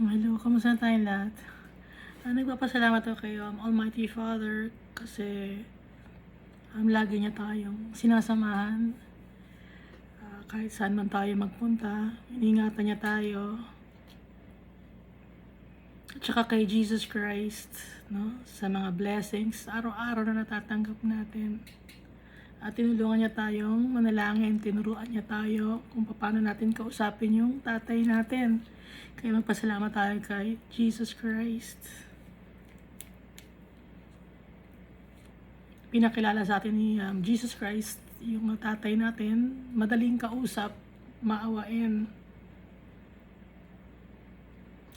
Hello, kamusta tayong lahat? Nagpapasalamat ako kay Almighty Father kasi lagi niya tayong sinasamahan. Kahit saan man tayo magpunta, iningatan niya tayo. At saka kay Jesus Christ, no? Sa mga blessings, araw-araw na natatanggap natin. At tinulungan niya tayong manalangin, tinuruan niya tayo kung paano natin kausapin yung tatay natin. Kaya magpasalamat tayo kay Jesus Christ. Pinakilala sa atin ni Jesus Christ yung tatay natin, madaling kausap, maawain.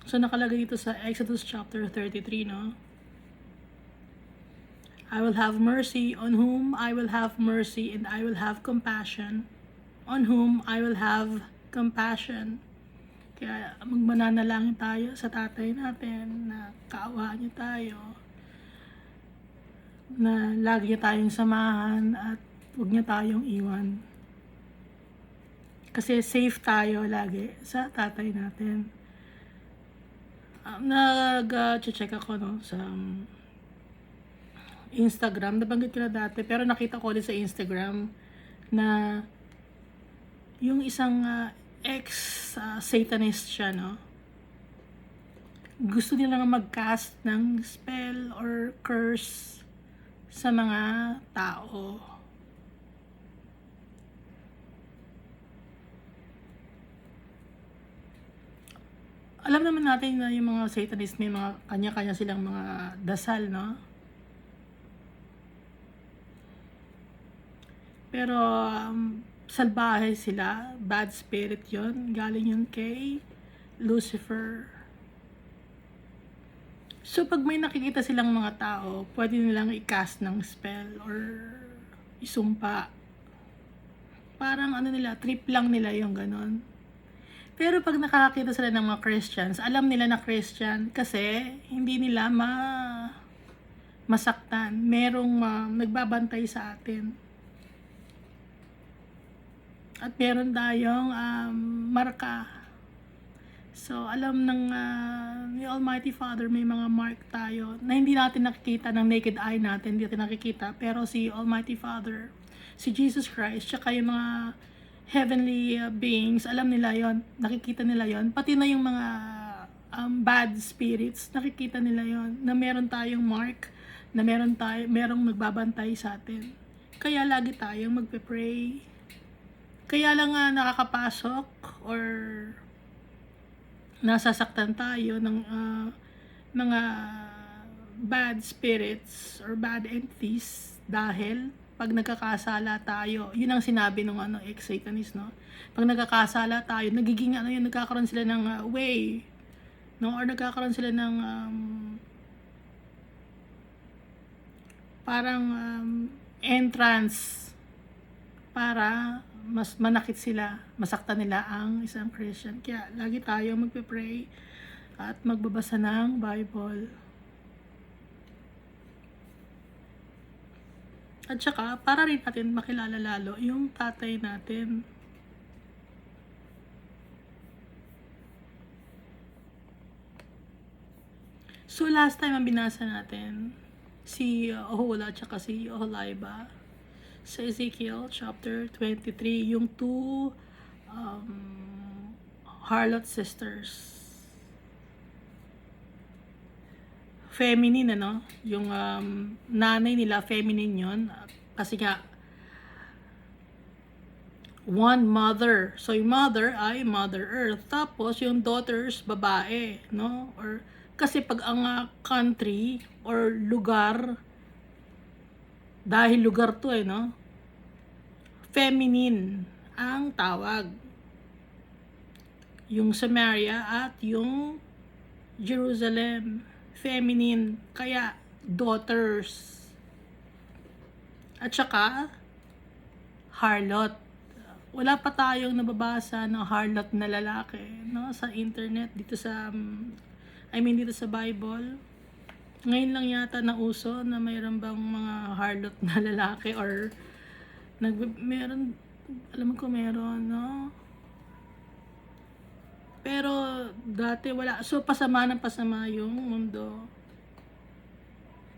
So nakalagay dito sa Exodus chapter 33, no? I will have mercy on whom I will have mercy, and I will have compassion on whom I will have compassion. Kaya magmananalangin tayo sa tatay natin na kaawaan niya tayo, na lagi niya tayong samahan at huwag niya tayong iwan. Kasi safe tayo lagi sa tatay natin. Nag-check ako, no, sa Instagram. Nabanggit ko na dati, pero nakita ko din sa Instagram na yung isang ex-satanist siya, no? Gusto nila nga mag-cast ng spell or curse sa mga tao. Alam naman natin na yung mga satanist may mga kanya-kanya silang mga dasal, no? Pero salbahe sila, bad spirit yon, galing yun kay Lucifer. So pag may nakikita silang mga tao, pwede nilang i-cast ng spell or isumpa. Parang trip lang nila yung ganon. Pero pag nakakakita sila ng mga Christians, alam nila na Christian kasi hindi nila masaktan. Merong nagbabantay sa atin. At meron tayong marka. So, alam ng ni Almighty Father, may mga mark tayo na hindi natin nakikita ng naked eye natin, hindi natin nakikita. Pero si Almighty Father, si Jesus Christ, tsaka yung mga heavenly beings, alam nila yon, nakikita nila yon. Pati na yung mga bad spirits, nakikita nila yon, na meron tayong mark, na merong nagbabantay sa atin. Kaya lagi tayong magpe-pray. Kaya lang nakakapasok or nasasaktan tayo ng mga bad spirits or bad entities dahil pag nagkakasala tayo, yun ang sinabi ng ex-satanist, no? Pag nagkakasala tayo, nagiging nagkakaroon sila ng way, no? Or nagkakaroon sila ng parang entrance para mas manakit sila, masaktan nila ang isang Christian. Kaya lagi tayo magpe-pray at magbabasa ng Bible. At saka, para rin natin makilala lalo yung tatay natin. So last time ang binasa natin, si Ohola at saka si Oholiba, sa Ezekiel chapter 23, yung two harlot sisters. Feminine, yung nanay nila, feminine yon, kasi nga one mother. So yung mother ay Mother Earth, tapos yung daughters babae, no? Or kasi pag ang country or lugar, dahil lugar to no? Feminine ang tawag. Yung Samaria at yung Jerusalem, feminine. Kaya daughters. At saka harlot. Wala pa tayong nababasa ng harlot na lalaki, no? Sa internet, dito sa dito sa Bible. Ngayon lang yata nauso na mayroon bang mga harlot na lalaki or meron, alam ko meron, no? Pero Dati wala. So, pasama ng pasama yung mundo.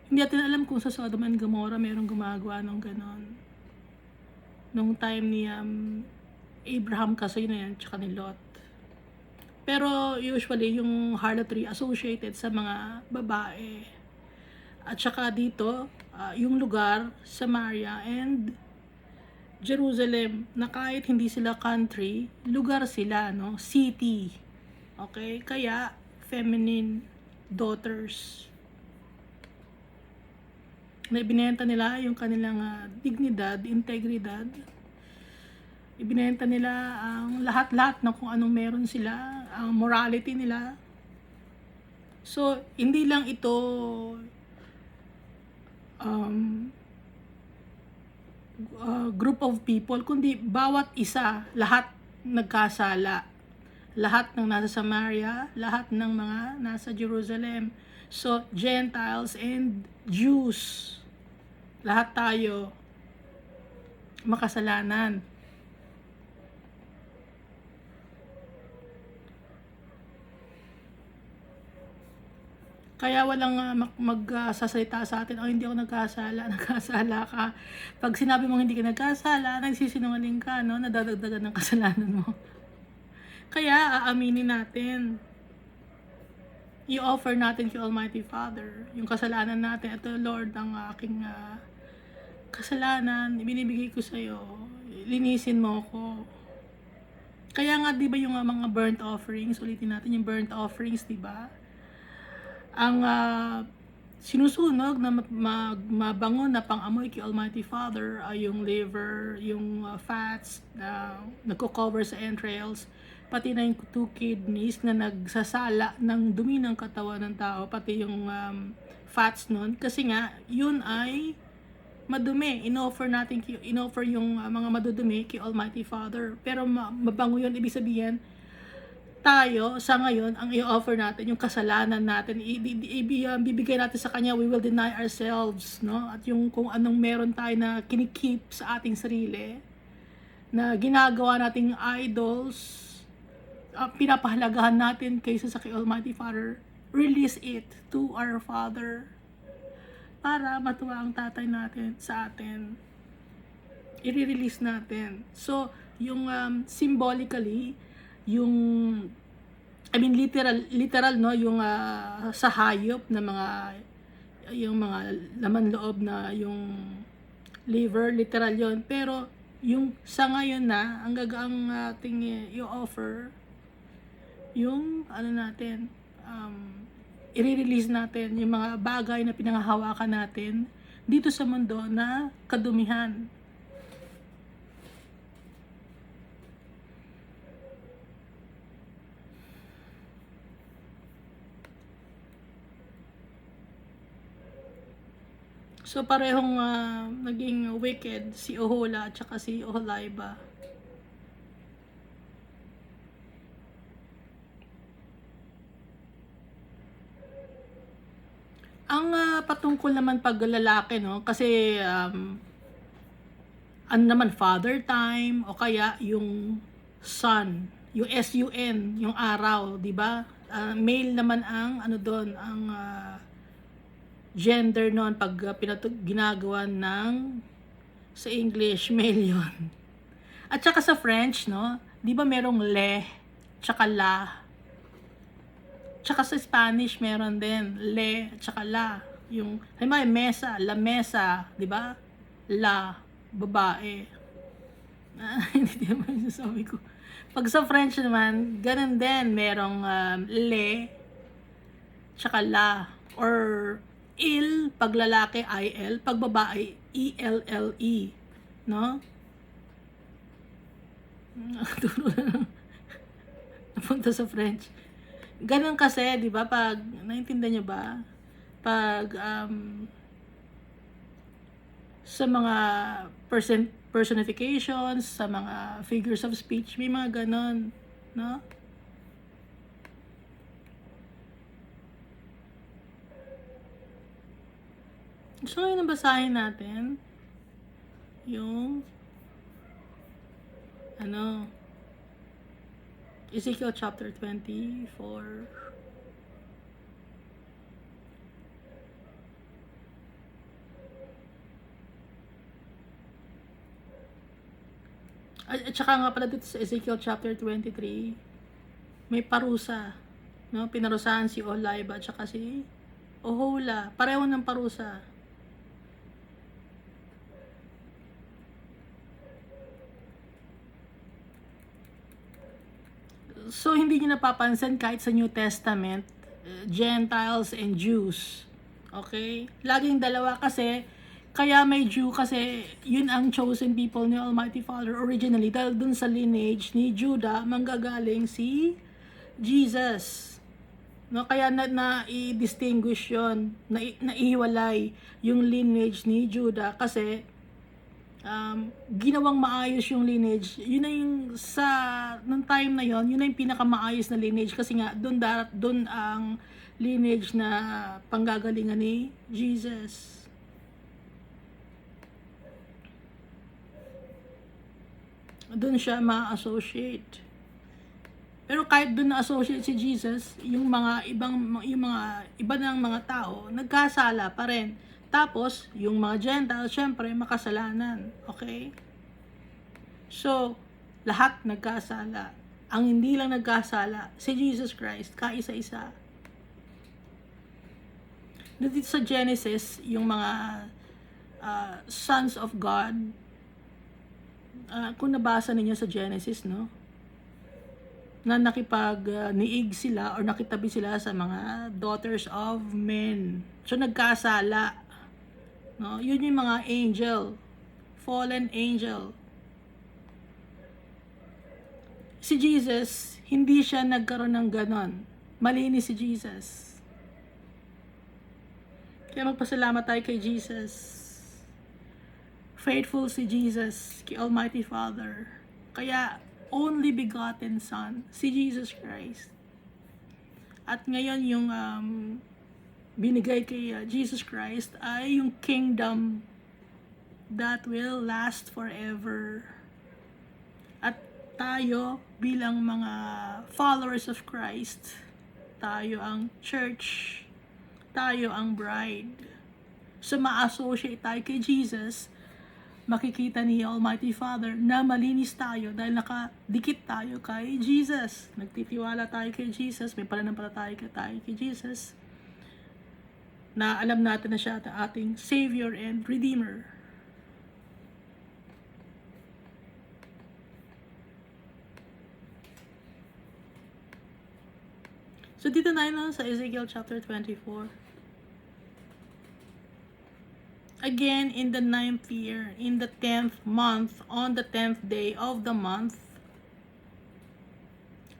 Hindi natin alam kung sa Sodom and Gomorrah merong gumagawa ng ganon. Nung time ni Abraham kasi na yan, tsaka ni Lot. Pero usually yung harlotry associated sa mga babae. At saka dito, yung lugar, Samaria and Jerusalem, na kahit hindi sila country, lugar sila, no? City. Okay? Kaya, feminine daughters. Na ibinenta nila yung kanilang dignidad, integridad. Ibinenta nila ang lahat-lahat ng kung anong meron sila, ang morality nila. So, hindi lang ito group of people, kundi bawat isa, lahat nagkasala. Lahat ng nasa Samaria, lahat ng mga nasa Jerusalem. So, Gentiles and Jews, lahat tayo makasalanan. Kaya walang magsasalita sa atin, oh, hindi ako nagkasala, nagkasala ka. Pag sinabi mong hindi ka nagkasala, nagsisinungaling ka, no? Nadadagdagan ng kasalanan mo. Kaya aaminin natin. I-offer natin kay Almighty Father yung kasalanan natin. Ito, Lord, ang aking kasalanan, ibinibigay ko sa iyo. Linisin mo ko. Kaya nga, di ba yung mga burnt offerings, ulitin natin yung burnt offerings, di ba? Ang sinusunog na mabango na pang-amoy kay Almighty Father ay yung liver, yung fats na nagko-cover sa entrails, pati na yung two kidneys na nagsasala ng dumi ng katawan ng tao, pati yung fats nun, kasi nga yun ay madumi. In-offer yung mga madudumi kay Almighty Father, pero mabango yun. Ibig sabihin, tayo sa ngayon, ang i-offer natin yung kasalanan natin, bibigay natin sa Kanya. We will deny ourselves, no? At yung kung anong meron tayo na kinikip sa ating sarili, na ginagawa nating idols, pinapahalagahan natin kaysa sa kay Almighty Father, release it to our Father para matuwa ang tatay natin sa atin. I-release natin. So, yung symbolically, yung literal, no, yung sa hayop na yung mga laman loob na yung liver, literal yon. Pero yung sa ngayon na ang gagaang ating i-offer yung natin, i-release natin yung mga bagay na pinanghahawakan natin dito sa mundo na kadumihan. So parehong naging wicked si Ohola at saka si Oholiba. Ang patungkol naman pag lalaki, no, kasi ano naman, father time o kaya yung sun, yung SUN, yung araw, di ba? Male naman ang doon, ang gender noon pag ginagawa ng sa English, male yon. At saka sa French, no, di ba merong le, tsaka la. Tsaka sa Spanish meron din le, tsaka la. Yung, halimbawa, mesa, la mesa, di ba? La, babae. Hindi naman sasabi ko. Pag sa French naman, ganun din, merong le, tsaka la. Or il, pag lalaki, il, pag babae, ELLE. No? Napunta sa French. Ganun kasi, di ba, pag, naintindihan nyo ba? Pag, sa mga personifications, sa mga figures of speech, may mga ganun, no? So, ngayon nabasahin natin yung Ezekiel chapter 24. At saka nga pala dito sa Ezekiel chapter 23, may parusa. No? Pinarusahan si Oholiba at saka si Ohola. Pareho ng parusa. So, hindi niyo napapansin kahit sa New Testament, Gentiles and Jews. Okay? Laging dalawa kasi, kaya may Jew kasi yun ang chosen people ni Almighty Father originally. Dahil dun sa lineage ni Judah, manggagaling si Jesus. No, kaya na-i-distinguish yun, na-ihiwalay yung lineage ni Judah kasi ginawang maayos yung lineage. Yun na yung nung time na yon, yun na yung pinakamaayos na lineage kasi nga doon ang lineage na panggagalingan ni Jesus. Doon siya ma-associate. Pero kahit doon na-associate si Jesus, yung mga iba ng mga tao nagkasala pa rin. Tapos, yung mga Gentiles, syempre, makasalanan. Okay? So, lahat nagkasala. Ang hindi lang nagkasala, si Jesus Christ, kaisa-isa. Dito sa Genesis, yung mga sons of God, kung nabasa ninyo sa Genesis, no? Na nakipag-niig sila or nakitabi sila sa mga daughters of men. So, nagkasala. No, yun yung mga angel, fallen angel. Si Jesus, hindi siya nagkaroon ng ganon. Malinis si Jesus. Kaya magpasalamat tayo kay Jesus. Faithful si Jesus, kay Almighty Father. Kaya, only begotten Son, si Jesus Christ. At ngayon yung binigay kay Jesus Christ ay yung kingdom that will last forever. At tayo bilang mga followers of Christ, tayo ang church, tayo ang bride. So ma-associate tayo kay Jesus, makikita ni Almighty Father na malinis tayo dahil nakadikit tayo kay Jesus. Nagtitiwala tayo kay Jesus, may pananampalataya tayo kay Jesus, na alam natin na siya at ating Savior and Redeemer. So dito na yun sa Ezekiel chapter 24. Again, in the 9th year, in the 10th month, on the 10th day of the month,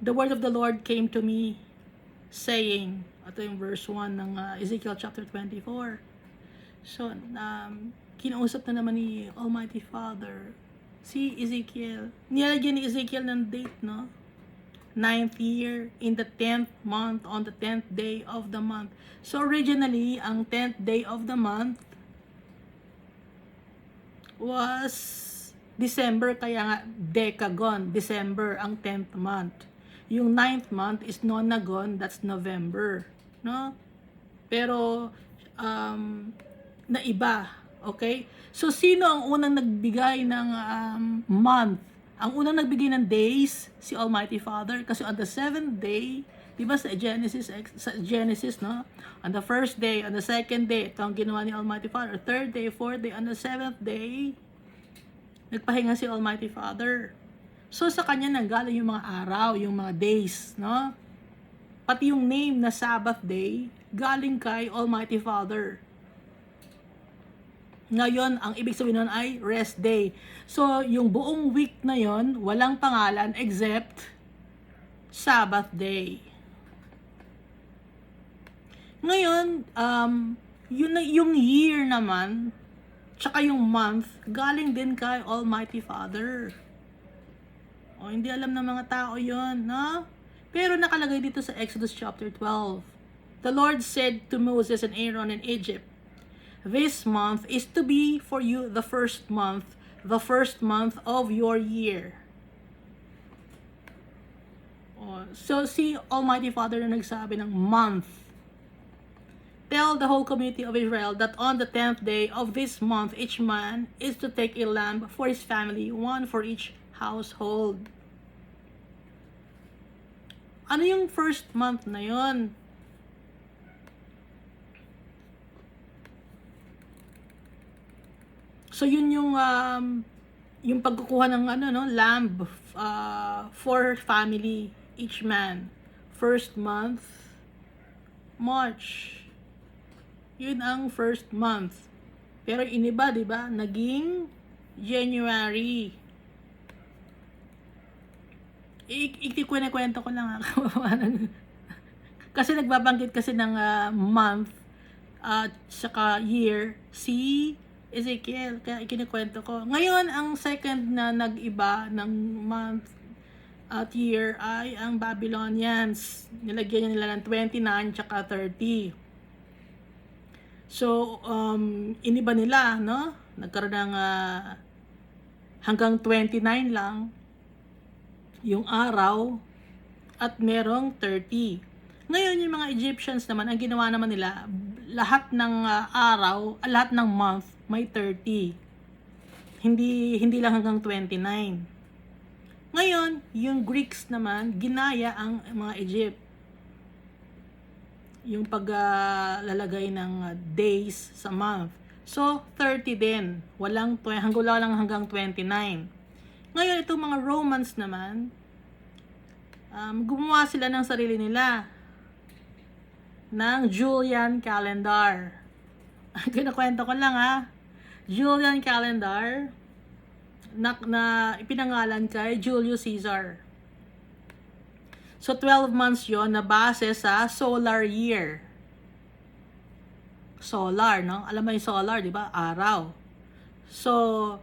the word of the Lord came to me, saying, ito yung verse 1 ng Ezekiel chapter 24. So, kinausap na naman ni Almighty Father si Ezekiel. Nilagyan ni Ezekiel ng date, no? 9th year, in the 10th month, on the 10th day of the month. So, originally, ang 10th day of the month was December, kaya nga Decagon, December ang 10th month. Yung 9th month is Nonagon, that's November, no? Pero naiba, okay? So sino ang unang nagbigay ng month? Ang unang nagbigay ng days, si Almighty Father, kasi on the 7th day, di ba sa Genesis, no? On the first day, on the second day, ito ang ginawa ni Almighty Father. Third day, fourth day, on the 7th day, nagpahinga si Almighty Father. So sa kanya nanggaling yung mga araw, yung mga days, no? Pati yung name na Sabbath day, galing kay Almighty Father. Ngayon, ang ibig sabihin nun ay rest day. So, yung buong week na yon, walang pangalan except Sabbath day. Ngayon, yung year naman, tsaka yung month, galing din kay Almighty Father. O, hindi alam ng mga tao yon, no? Pero nakalagay dito sa Exodus chapter 12. The Lord said to Moses and Aaron in Egypt, "This month is to be for you the first month of your year." O, So, si Almighty Father na nagsabi ng month. Tell the whole community of Israel that on the 10th day of this month, each man is to take a lamb for his family, one for each household. Ano yung first month na yon? So, yun yung pagkukuha ng lamb for family, each man. First month, March. Yun ang first month. Pero iniba, di ba? Naging January. Ikikwento ko lang kasi nagbabanggit kasi ng month at saka year si Ezekiel, kaya ikinikwento ko. Ngayon, ang second na nag-iba ng month at year ay ang Babylonians. Nilagyan nila ng 29 tsaka 30. So, iniba nila, no? Nagkaroon ng hanggang 29 lang yung araw at merong 30. Ngayon, yung mga Egyptians naman, ang ginawa naman nila, lahat ng araw, lahat ng month, may 30. Hindi lang hanggang 29. Ngayon, yung Greeks naman, ginaya ang mga Egypt. Yung paglalagay ng days sa month. So, 30 din. Hanggang 29. Ngayon, itong mga Romans naman, gumawa sila ng sarili nila ng Julian calendar. Kinakwento ko lang Julian calendar na ipinangalan kay Julius Caesar. So, 12 months yon na base sa solar year. Solar, no? Alam mo yung solar, di ba? Araw. So,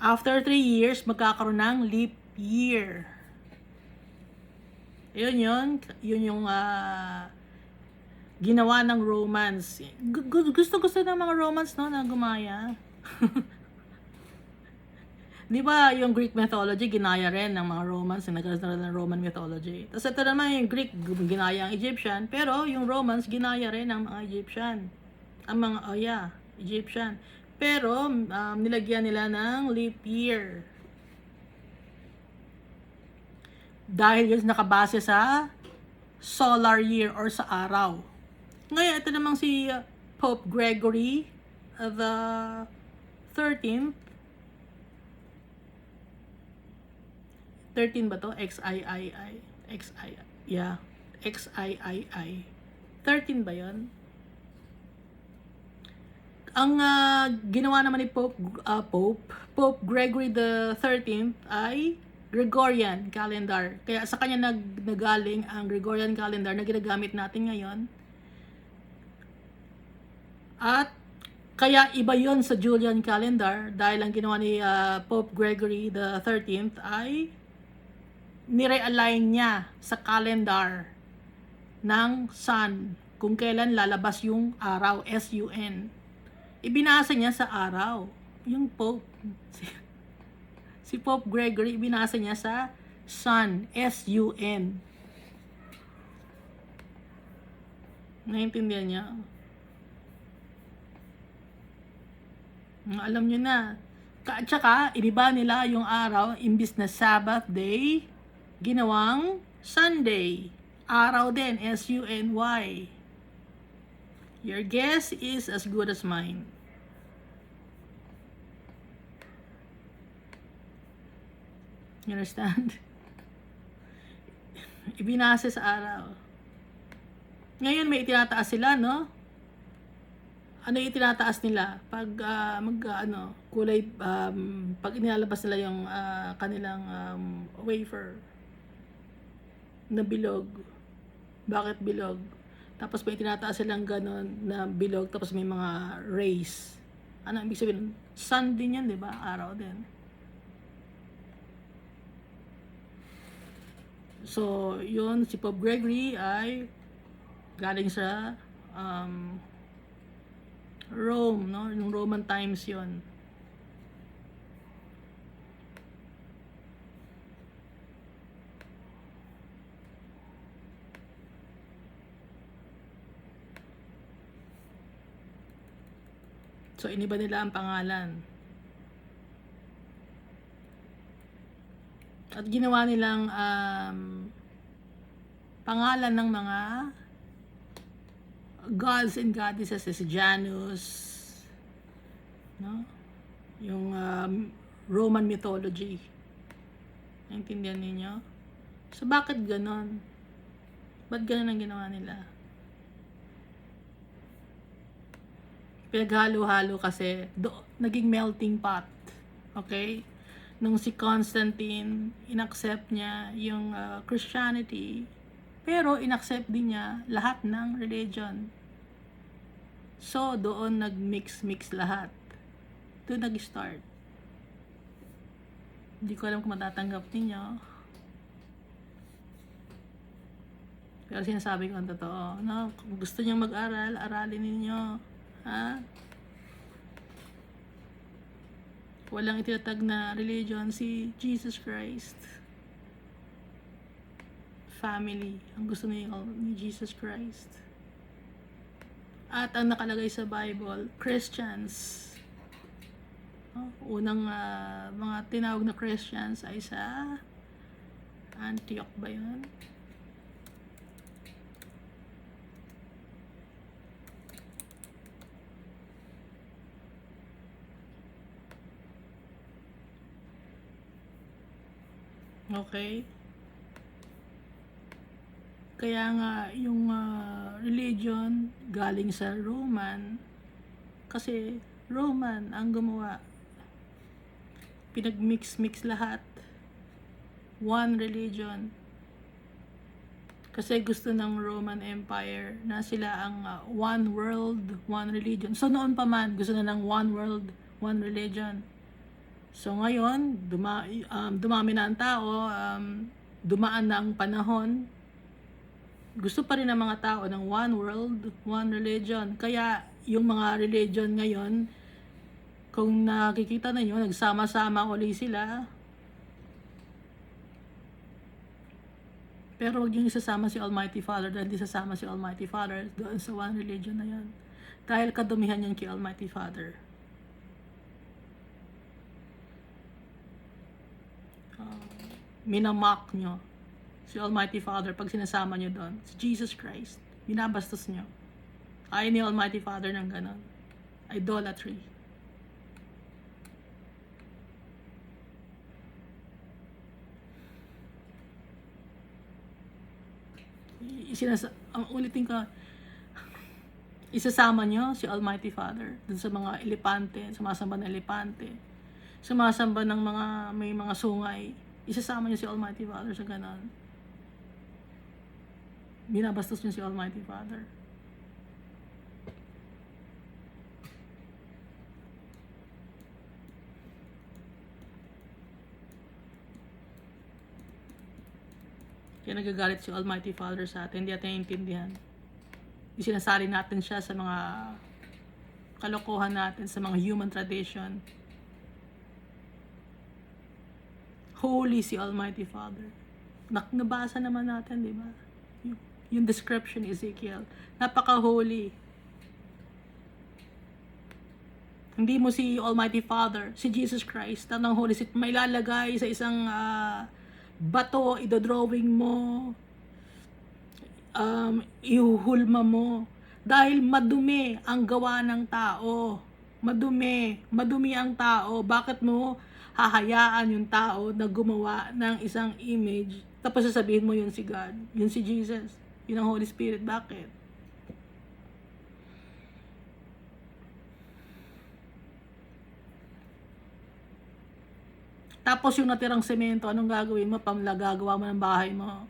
after 3 years, magkakaroon ng leap year. Yun yung ginawa ng Romans. Gusto ng mga Romans, no, na gumaya. Di ba yung Greek mythology, ginaya rin ng mga Romans, nagkaroon ng Roman mythology. Tapos ito naman yung Greek, ginaya ang Egyptian, pero yung Romans, ginaya rin ng mga Egyptian. Egyptian. Pero, nilagyan nila ng leap year. Dahil yun nakabase sa solar year or sa araw. Ngayon, ito namang si Pope Gregory the 13th. 13 ba to? XIII. Yeah. XIII. 13 ba yon? Ang ginawa naman ni Pope Gregory the 13th ay Gregorian calendar. Kaya sa kanya nagaling ang Gregorian calendar na ginagamit natin ngayon. At kaya iba yon sa Julian calendar dahil ang ginawa ni Pope Gregory the 13th ay nire-align niya sa calendar ng sun kung kailan lalabas yung araw, S-U-N. Ibinasa niya sa araw. Yung Pope, si Pope Gregory, ibinasa niya sa sun, S-U-N. Naintindihan niya? Alam niyo na. At saka, iniba nila yung araw, imbis na Sabbath day, ginawang Sunday. Araw din, S-U-N-Y. Your guess is as good as mine. You understand? Ibinase sa araw. Ngayon may itinataas sila, no? Ano yung itinataas nila? Pag kulay, pag inilalabas nila yung kanilang wafer na bilog. Bakit bilog? Tapos may tinataas silang ganon na bilog, tapos may mga rays. Ano ibig sabihin? Sun din yan, di ba? Araw din. So, yun, si Pope Gregory ay galing sa Rome, no? Yung Roman times yun. So, iniba nila ang pangalan. At ginawa nilang pangalan ng mga gods and goddesses is Janus, no? Yung Roman mythology. Naintindihan ninyo? So, bakit ganon? Ba't ganon ang ginawa nila? Pinaghalo-halo kasi naging melting pot. Okay? Nung si Constantine, inaccept niya yung Christianity, pero inaccept din niya lahat ng religion. So, doon nag-mix lahat. Doon nag-start. Hindi ko alam kung matatanggap ninyo. Pero sinasabi ko ang totoo. No? Kung gusto niyo mag-aral, aralin ninyo. Ha? Walang itinatag na religion si Jesus Christ. Family ang gusto ni Jesus Christ. At ang nakalagay sa Bible, Christians. Unang mga tinawag na Christians ay sa Antioch ba yun? Okay? Kaya nga, yung religion galing sa Roman, kasi Roman ang gumawa. Pinag-mix lahat. One religion. Kasi gusto ng Roman Empire na sila ang one world, one religion. So noon pa man, gusto na ng one world, one religion. So ngayon, dumami na ang tao, dumaan na ang panahon, gusto pa rin ng mga tao ng one world, one religion. Kaya yung mga religion ngayon, kung nakikita ninyo, nagsama-sama ulit sila. Pero huwag yung isasama si Almighty Father dahil hindi sasama si Almighty Father doon sa one religion na yan. Dahil kadumihan yan kay Almighty Father. Minamock nyo si Almighty Father pag sinasama nyo doon. Si Jesus Christ. Binabastos nyo. Ayaw ni Almighty Father ng ganon. Idolatry. Ulitin ko, isasama nyo si Almighty Father dun sa mga elepante, sumasamba ng elepante, sumasamba ng may mga sungay. Isasama niyo si Almighty Father sa ganon. Binabastos niyo si Almighty Father. Kaya nagagalit si Almighty Father sa atin, hindi natin naiintindihan. Isinasali natin siya sa mga kalokohan natin, sa mga human tradition. Holy si Almighty Father. Nabasa naman natin, di ba? Yung description ni Ezekiel. Napaka-holy. Hindi mo si Almighty Father, si Jesus Christ, ng Holy Spirit, may lalagay sa isang bato, idodrawing mo, ihuhulma mo. Dahil madumi ang gawa ng tao. Madumi ang tao. Bakit mo hahayaan yung tao na gumawa ng isang image, tapos sasabihin mo yun si God, yun si Jesus, yun ang Holy Spirit? Bakit? Tapos yung natirang semento, anong gagawin mo? Gagawa mo ng bahay mo.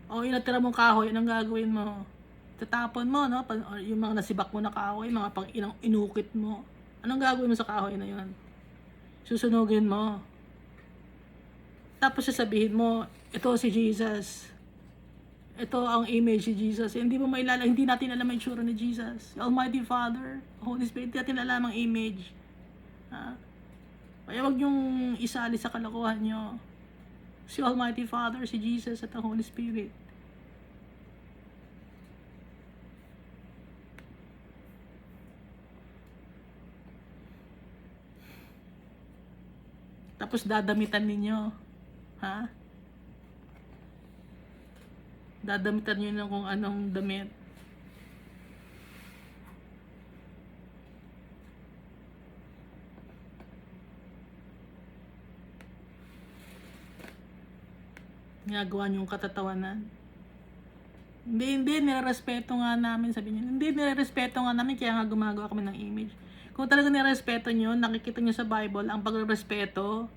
O yung natira mong kahoy, anong gagawin mo? Tatapon mo, no? Yung mga nasibak mo na kahoy, mga pang inukit mo. Anong gagawin mo sa kahoy na yun? Susunugin mo. Tapos sasabihin mo, ito si Jesus. Ito ang image si Jesus. Hindi mo hindi natin alam ang itsura ni Jesus. Almighty Father, Holy Spirit, hindi natin alam ang image. Kaya wag yung isali sa kalokohan nyo. Si Almighty Father, si Jesus, at ang Holy Spirit. Tapos dadamitan ninyo. Ha? Dadamitan nyo ng kung anong damit. Ginagawa nyo yung katatawanan. Hindi, nirerespeto nga namin, sabi niyo. Hindi, nirerespeto nga namin, kaya nga gumagawa kami ng image. Kung talaga nirerespeto nyo, nakikita nyo sa Bible, ang pagrerespeto,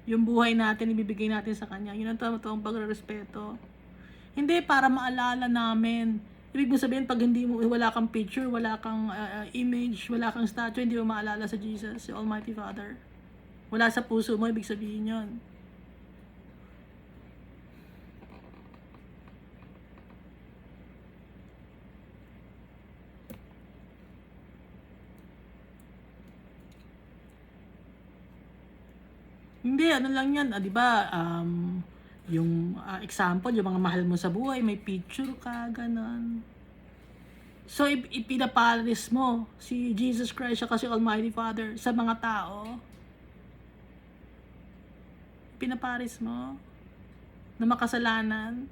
yung buhay natin, ibibigay natin sa Kanya. Yun ang totoong pagrerespeto. Hindi para maalala namin. Ibig mo sabihin, pag wala kang picture, wala kang image, wala kang statue, hindi mo maalala sa Jesus, si Almighty Father. Wala sa puso mo, ibig sabihin yun. Hindi, ano lang yan, di ba, yung example, yung mga mahal mo sa buhay, may picture ka, ganon. So, ipinaparis mo si Jesus Christ siya kasi Almighty Father sa mga tao. Pinaparis mo na makasalanan.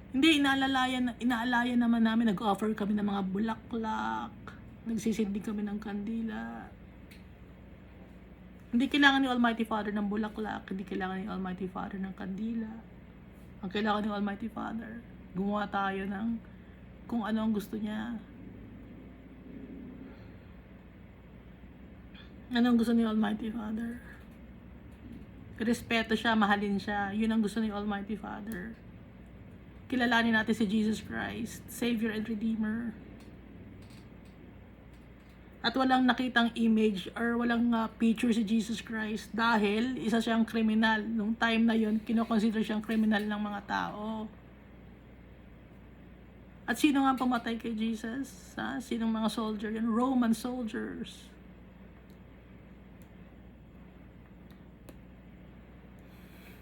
Hindi, inaalayan naman namin, nag-offer kami ng mga bulaklak, nagsisindi kami ng kandila. Hindi kailangan ni Almighty Father ng bulaklak, hindi kailangan ni Almighty Father ng kandila. Ang kailangan ni Almighty Father, gumawa tayo ng kung ano ang gusto niya. Anong gusto ni Almighty Father? Respeto siya, mahalin siya. Yun ang gusto ni Almighty Father. Kilalanin natin si Jesus Christ, Savior and Redeemer. At walang nakitang image or walang picture si Jesus Christ dahil isa siyang kriminal. Nung time na yon, kinoconsider siyang kriminal ng mga tao. At sino nga pumatay kay Jesus? Sinong mga soldier yan? Roman soldiers.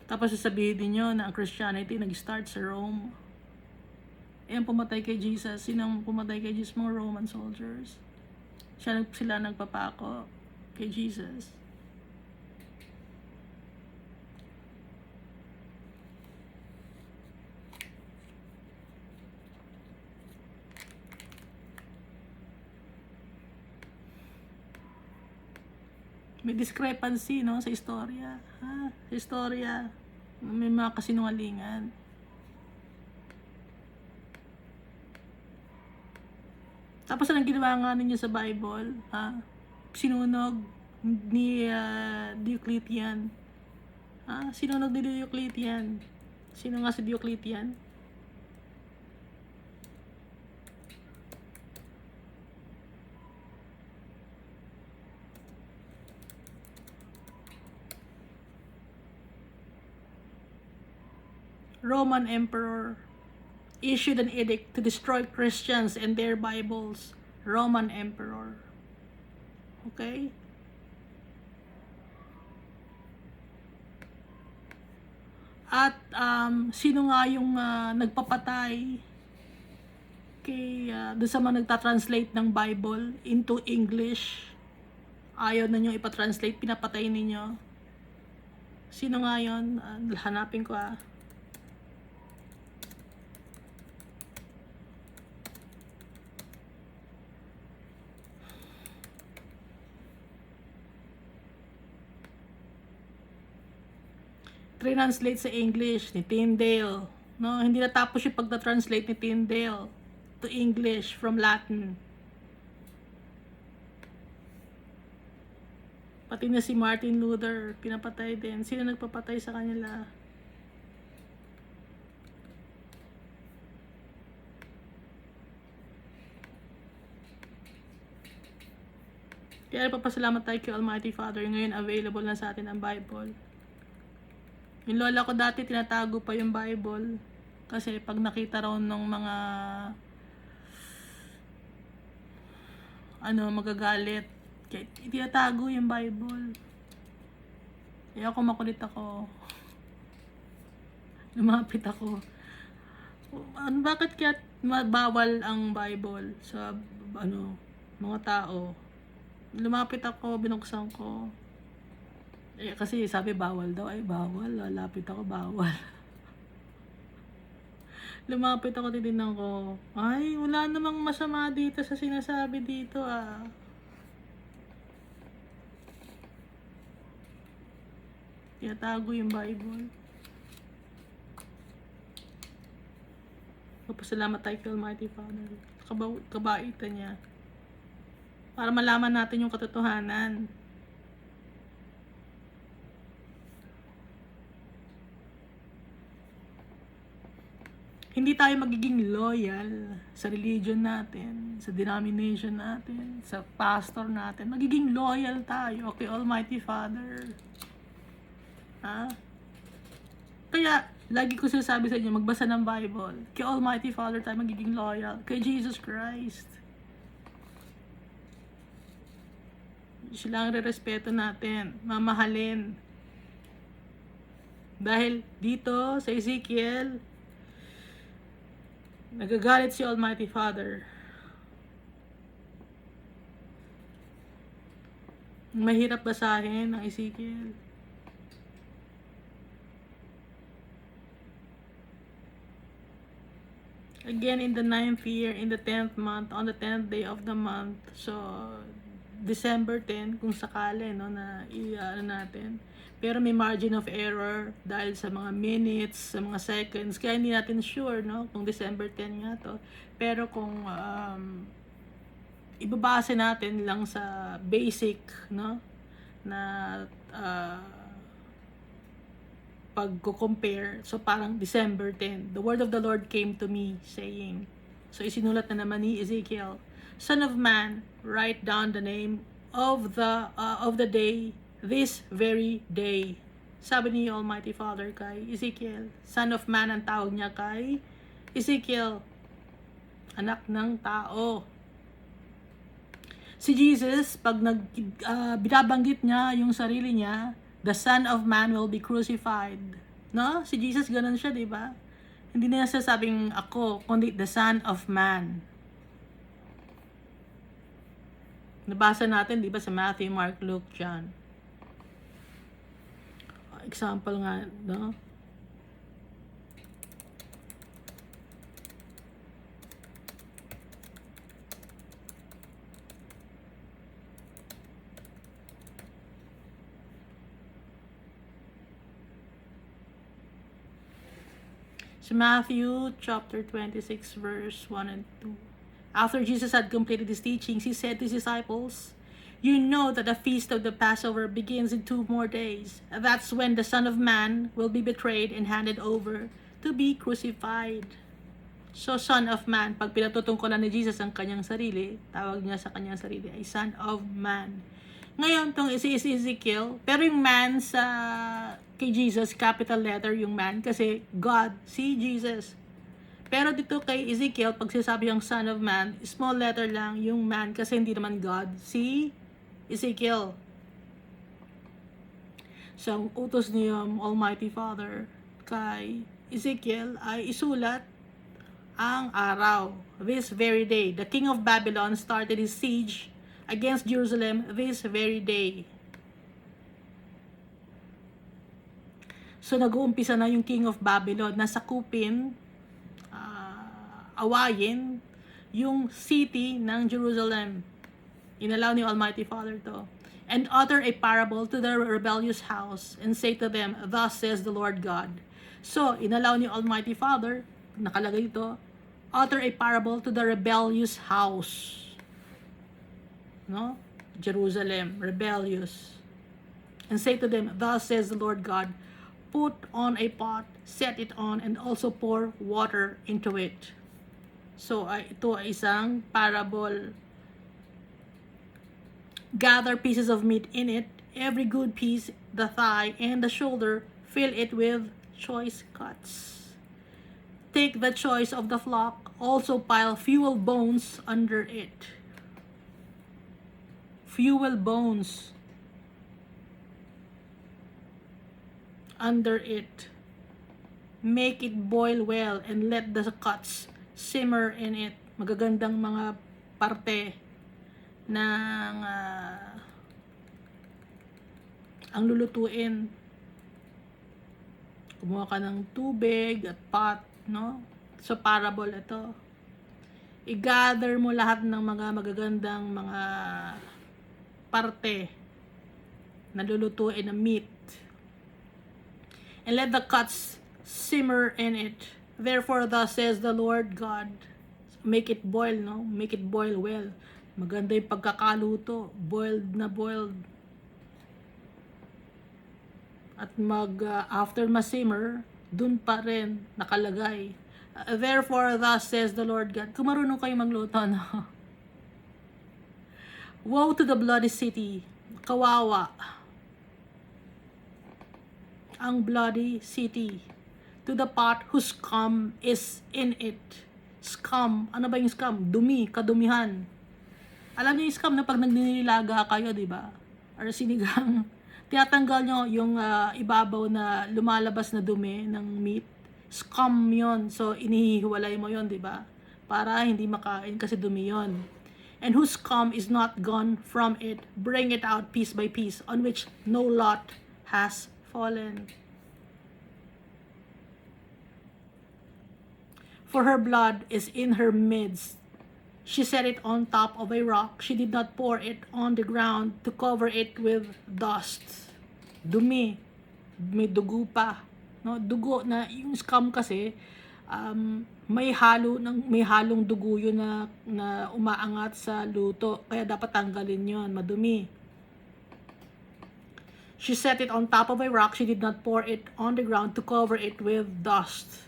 Tapos sasabihin din nyo na ang Christianity nag-start sa Rome. Ang pumatay kay Jesus, sinang pumatay kay Jesus? Mga Roman soldiers. Sila nagpapako kay Jesus. May discrepancy, no, sa istorya. Sa istorya, may mga kasinungalingan. Tapos anong ginawa nga ninyo sa Bible? Sinunog ni Diocletian. Sinunog ni Diocletian. Sino nga si Diocletian? Roman Emperor. Issued an edict to destroy Christians and their Bibles. Roman Emperor. Okay? At sino nga yung nagpapatay kay doon sa mga nagtatranslate ng Bible into English? Ayaw na nyo ipatranslate, pinapatay ninyo. Sino nga yun? Hanapin ko translate sa English ni Tyndale. No, hindi natapos yung pagta-translate ni Tyndale to English from Latin. Pati na si Martin Luther, pinapatay din. Sino nagpapatay sa kanila? Kaya papasalamat tayo kay Almighty Father. Ngayon available na sa atin ang Bible. Yung lola ko dati, tinatago pa yung Bible. Kasi pag nakita raw ng mga magagalit, kaya tinatago yung Bible. Kaya ako makulit ako. Lumapit ako. Bakit kaya Bawal ang Bible sa mga tao. Lumapit ako, binuksan ko. Kasi sabi bawal daw, ay bawal, lalapit ako, bawal. Lumapit ako, titignan ko, ay wala namang masama dito sa sinasabi dito Tinatago yung Bible. Papasalamat tayo kay Almighty Father. Kabaitan niya. Para malaman natin yung katotohanan. Hindi tayo magiging loyal sa religion natin, sa denomination natin, sa pastor natin. Magiging loyal tayo kay Almighty Father. Kaya, lagi ko sinasabi sa inyo, magbasa ng Bible. Kay Almighty Father tayo magiging loyal. Kay Jesus Christ. Sila ang re-respeto natin. Mamahalin. Dahil dito, sa Ezekiel, nagagalit si Almighty Father. Mahirap basahin ang Ezekiel. Again, in the 9th year, in the 10th month, on the 10th day of the month, so December 10, kung sakali, na natin. Pero may margin of error dahil sa mga minutes, sa mga seconds, kaya hindi natin sure, kung December 10 nga to. Pero kung ibabase natin lang sa basic, na pag-compare, so parang December 10, the word of the Lord came to me saying, so isinulat na naman ni Ezekiel, Son of man, write down the name of the day, this very day. Sabi ni Almighty Father kay Ezekiel, Son of man ang tawag niya kay Ezekiel, anak ng tao. Si Jesus, pag binabanggit niya yung sarili niya, the Son of Man will be crucified. Si Jesus ganun siya, di ba? Hindi na sasabing ako, kundi the Son of Man. Nabasa natin, di ba, sa Matthew, Mark, Luke, John. Example nga, So Matthew chapter 26 verse 1 and 2. After Jesus had completed his teachings, he said to his disciples, You know that the feast of the Passover begins in 2 more days. That's when the Son of Man will be betrayed and handed over to be crucified. So Son of Man, pag pinatutungkulan ni Jesus ang kanyang sarili, tawag niya sa kanyang sarili ay Son of Man. Ngayon, itong si Ezekiel, pero yung man kay Jesus, capital letter yung man, kasi God, si Jesus. Pero dito kay Ezekiel, pag sinasabi yung Son of Man, small letter lang yung man, kasi hindi naman God, si Ezekiel. So, ang utos ni Almighty Father kay Ezekiel ay isulat ang araw, this very day. The king of Babylon started his siege against Jerusalem this very day. So nag-uumpisa na yung king of Babylon na sakupin, awayin yung city ng Jerusalem. Inalaw ni Almighty Father to. And utter a parable to the rebellious house and say to them, Thus says the Lord God. So inalaw ni Almighty Father, nakalagay ito, utter a parable to the rebellious house. Jerusalem, rebellious. And say to them, Thus says the Lord God, Put on a pot, set it on, and also pour water into it. So, ito ay isang parable. Gather pieces of meat in it, every good piece, the thigh and the shoulder, fill it with choice cuts. Take the choice of the flock, also pile fuel bones under it. Fuel bones under it. Make it boil well and let the cuts simmer in it. Magagandang mga parte ng ang lulutuin. Kumuha ka ng tubig at pot, no? So parable ito. I-gather mo lahat ng mga magagandang mga parte na lulutuin na meat. And let the cuts simmer in it. Therefore, thus says the Lord God. Make it boil, no? Make it boil well. Maganda yung pagkakaluto. Boiled na boiled. At after ma-simmer, dun pa rin nakalagay. Therefore, thus says the Lord God. Kung marunong kayo magluto, no? Woe to the bloody city. Kawawa. Ang bloody city. To the pot whose scum is in it. Scum. Ano ba yung scum? Dumi. Kadumihan. Alam niyo yung scum na pag nagninilaga kayo, di ba? Or sinigang. Tinatanggal nyo yung ibabaw na lumalabas na dumi ng meat. Scum yon. So, inihiwalay mo yon, di ba? Para hindi makain kasi dumi yon. And whose scum is not gone from it, bring it out piece by piece, on which no lot has fallen. For her blood is in her midst. She set it on top of a rock. She did not pour it on the ground to cover it with dust. Dumi. May dugo pa. No? Dugo na, yung scum kasi, may halong dugo yun na umaangat sa luto. Kaya dapat tanggalin yun. Madumi. She set it on top of a rock. She did not pour it on the ground to cover it with dust.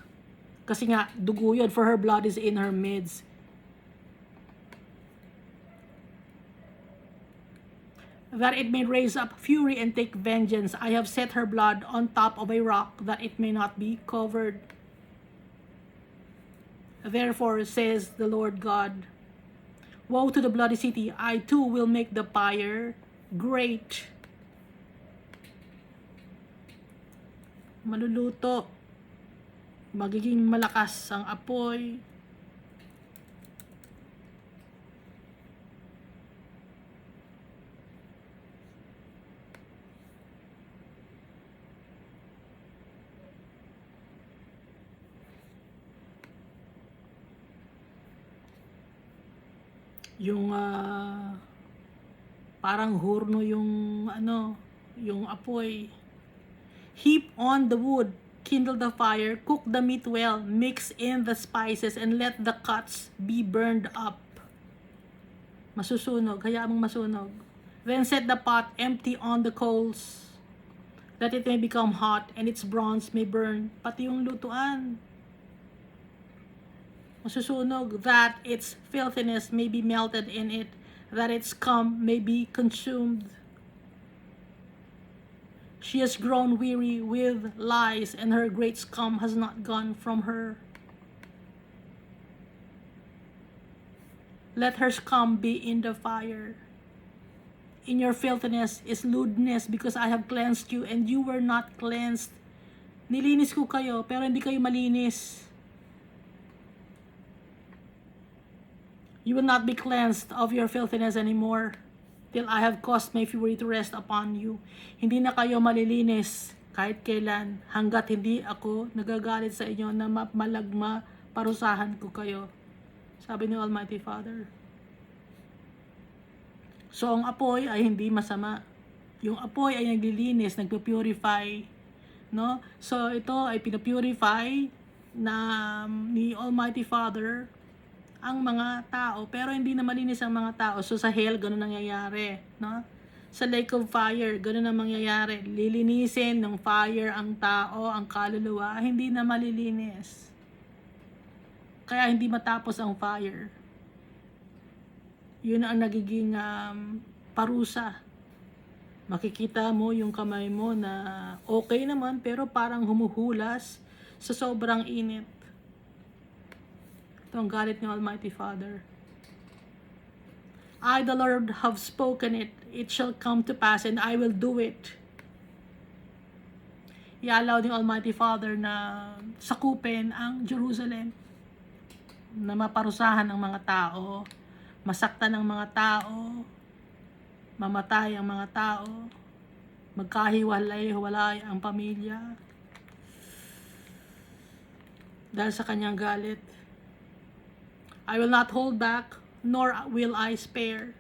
Kasi nga, dugo yun. For her blood is in her midst. That it may raise up fury and take vengeance. I have set her blood on top of a rock, that it may not be covered. Therefore, says the Lord God, woe to the bloody city. I too will make the fire great. Maluluto. Magiging malakas ang apoy. Yung parang hurno yung yung apoy. Heap on the wood, kindle the fire, cook the meat well, mix in the spices, and let the cuts be burned up. Masusunog, hayaan mong masunog. Then set the pot empty on the coals, that it may become hot, and its bronze may burn. Pati yung lutuan. Masusunog, that its filthiness may be melted in it, that its scum may be consumed. She has grown weary with lies, and her great scum has not gone from her. Let her scum be in the fire. In your filthiness is lewdness, because I have cleansed you, and you were not cleansed. Nilinis ko kayo, pero hindi kayo malinis. You will not be cleansed of your filthiness anymore, till I have caused my fury to rest upon you. Hindi na kayo malilinis kahit kailan, hanggat hindi ako nagagalit sa inyo na malagma, parusahan ko kayo. Sabi ni Almighty Father. So, ang apoy ay hindi masama. Yung apoy ay naglilinis, nagpupurify. No? So, ito ay pinapurify na ni Almighty Father ang mga tao, pero hindi na malinis ang mga tao. So sa hell, ganun nangyayari, no? Sa lake of fire, ganun ang mangyayari. Lilinisin ng fire ang tao, ang kaluluwa, hindi na malilinis. Kaya hindi matapos ang fire. Yun ang nagiging parusa. Makikita mo yung kamay mo na okay naman, pero parang humuhulas sa sobrang init. Ito ang galit ni Almighty Father. I, the Lord, have spoken it. It shall come to pass, and I will do it. I-allow ni Almighty Father na sakupin ang Jerusalem. na maparusahan ang mga tao, masaktan ang mga tao, mamatay ang mga tao, magkahiwalay-hiwalay ang pamilya dahil sa kanyang galit. I will not hold back, nor will I spare,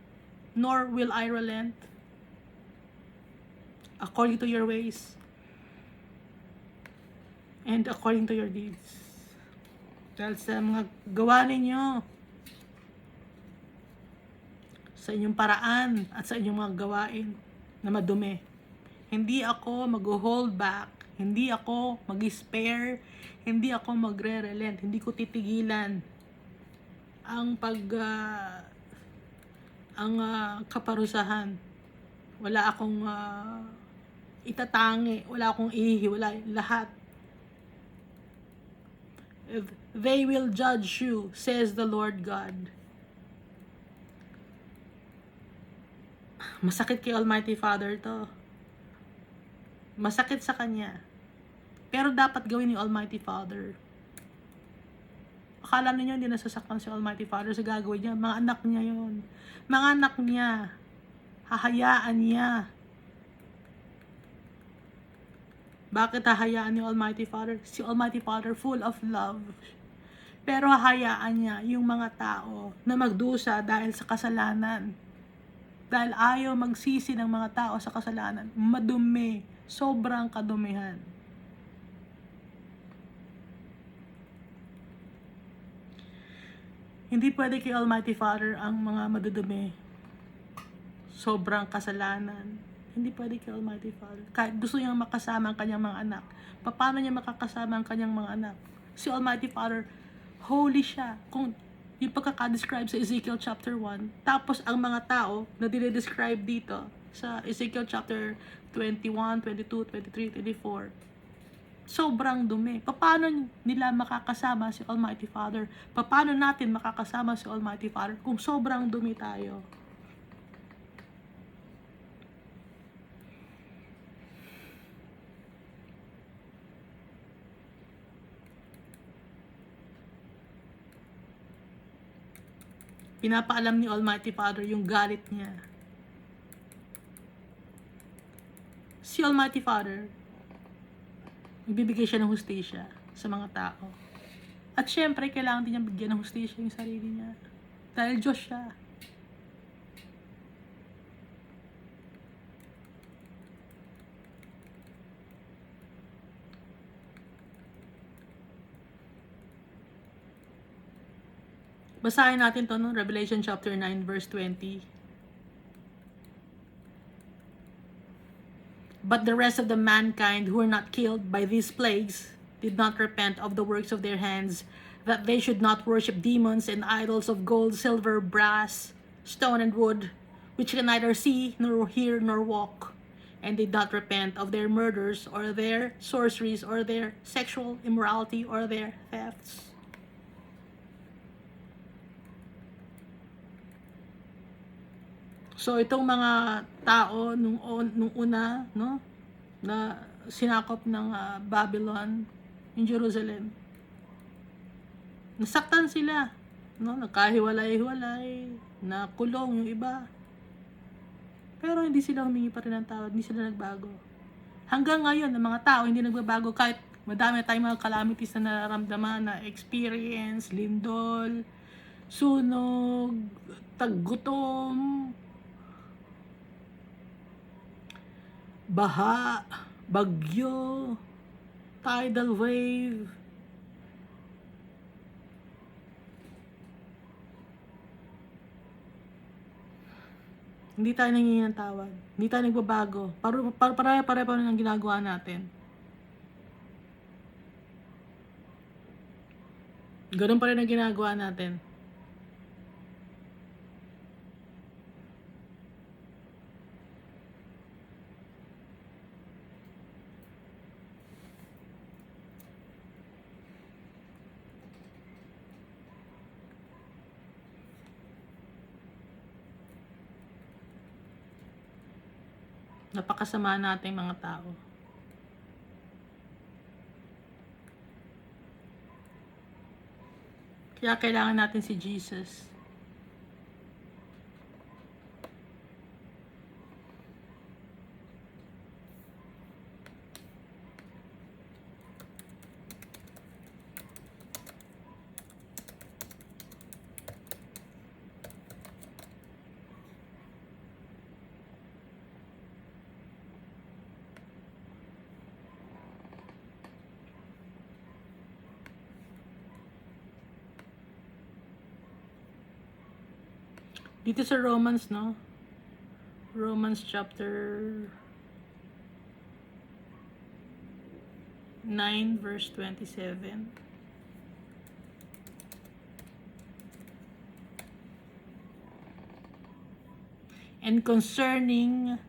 nor will I relent according to your ways and according to your deeds. Dahil sa mga gawa ninyo, sa inyong paraan at sa inyong mga gawain na madumi, hindi ako mag-hold back, hindi ako mag-spare, hindi ako magre-relent, hindi ko titigilan ang kaparusahan. Wala akong itatangi, wala akong ihiwalay, lahat. They will judge you, says the Lord God. Masakit kay Almighty Father to. Masakit sa Kanya. Pero dapat gawin ni Almighty Father. Akala ninyo hindi nasasaktan si Almighty Father sa gagawin niya. Mga anak niya yun. Mga anak niya. Hahayaan niya. Bakit hahayaan ni Almighty Father? Si Almighty Father full of love. Pero hahayaan niya yung mga tao na magdusa dahil sa kasalanan. Dahil ayaw magsisi ng mga tao sa kasalanan. Madumi. Sobrang kadumihan. Hindi pwede kay Almighty Father ang mga madudumi. Sobrang kasalanan. Hindi pwede kay Almighty Father. Kahit gusto niyang makasama ang kanyang mga anak. Paano niya makakasama ang kanyang mga anak? Si Almighty Father, holy siya. Kung yung pagkaka-describe sa Ezekiel chapter 1, tapos ang mga tao na dinidescribe dito sa Ezekiel chapter 21, 22, 23, 24, sobrang dumi. Paano nila makakasama si Almighty Father? Paano natin makakasama si Almighty Father kung sobrang dumi tayo? Pinapaalam ni Almighty Father yung galit niya. Si Almighty Father, magbibigay siya ng hustisya sa mga tao. At syempre, kailangan din niya bigyan ng hustisya yung sarili niya. Dahil Diyos siya. Basahin natin to no? Revelation chapter 9 verse 20. But the rest of the mankind who were not killed by these plagues did not repent of the works of their hands, that they should not worship demons and idols of gold, silver, brass, stone, and wood, which can neither see, nor hear, nor walk, and did not repent of their murders, or their sorceries, or their sexual immorality, or their thefts. So itong mga tao nung una, no, na sinakop ng Babylon in Jerusalem, nasaktan sila, no, nagkahiwalay-hiwalay, nakulong yung iba. Pero hindi sila humingi pa rin ng tawad, hindi sila nagbago. Hanggang ngayon, ang mga tao hindi nagbabago kahit madami tayong mga calamities na nararamdaman, na experience, lindol, sunog, taggutom, baha, bagyo, tidal wave. Hindi tayo nangingi ng tawad. Hindi tayo nagbabago. Pare-pare pa rin ang ginagawa natin. Ganun pa rin ang ginagawa natin. Napakasama nating mga tao. Kaya kailangan natin si Jesus. Dito sa Romans, no? Romans chapter 9 verse 27. And concerning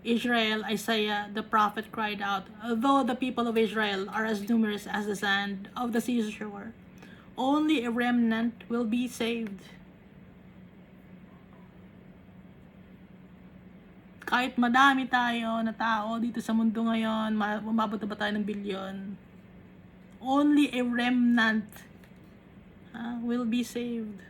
Israel, Isaiah the prophet cried out, though the people of Israel are as numerous as the sand of the seashore, only a remnant will be saved. Kahit madami tayo na tao dito sa mundo ngayon, umabot na ba tayo ng bilyon? Only a remnant will be saved.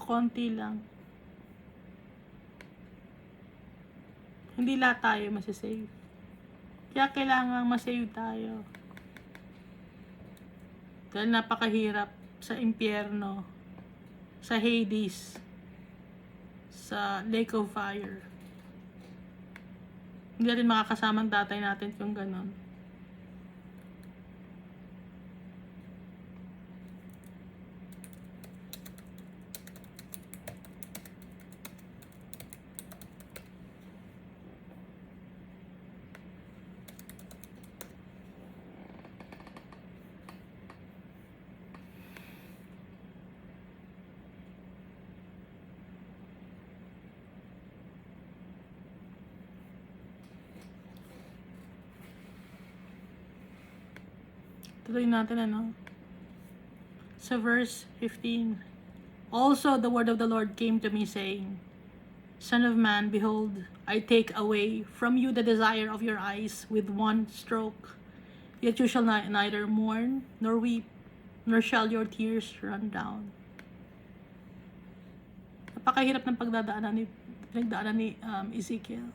Konti lang. Hindi lahat tayo masasave. Kaya kailangan masave tayo. Dahil napakahirap sa impyerno, sa Hades, sa Lake of Fire. Hindi rin makakasama ang tatay natin kung ganon. Tuloy natin sa verse 15. Also the word of the Lord came to me saying, Son of man, behold, I take away from you the desire of your eyes with one stroke. Yet you shall neither mourn nor weep, nor shall your tears run down. Napakahirap ng pinagdaanan ni Ezekiel.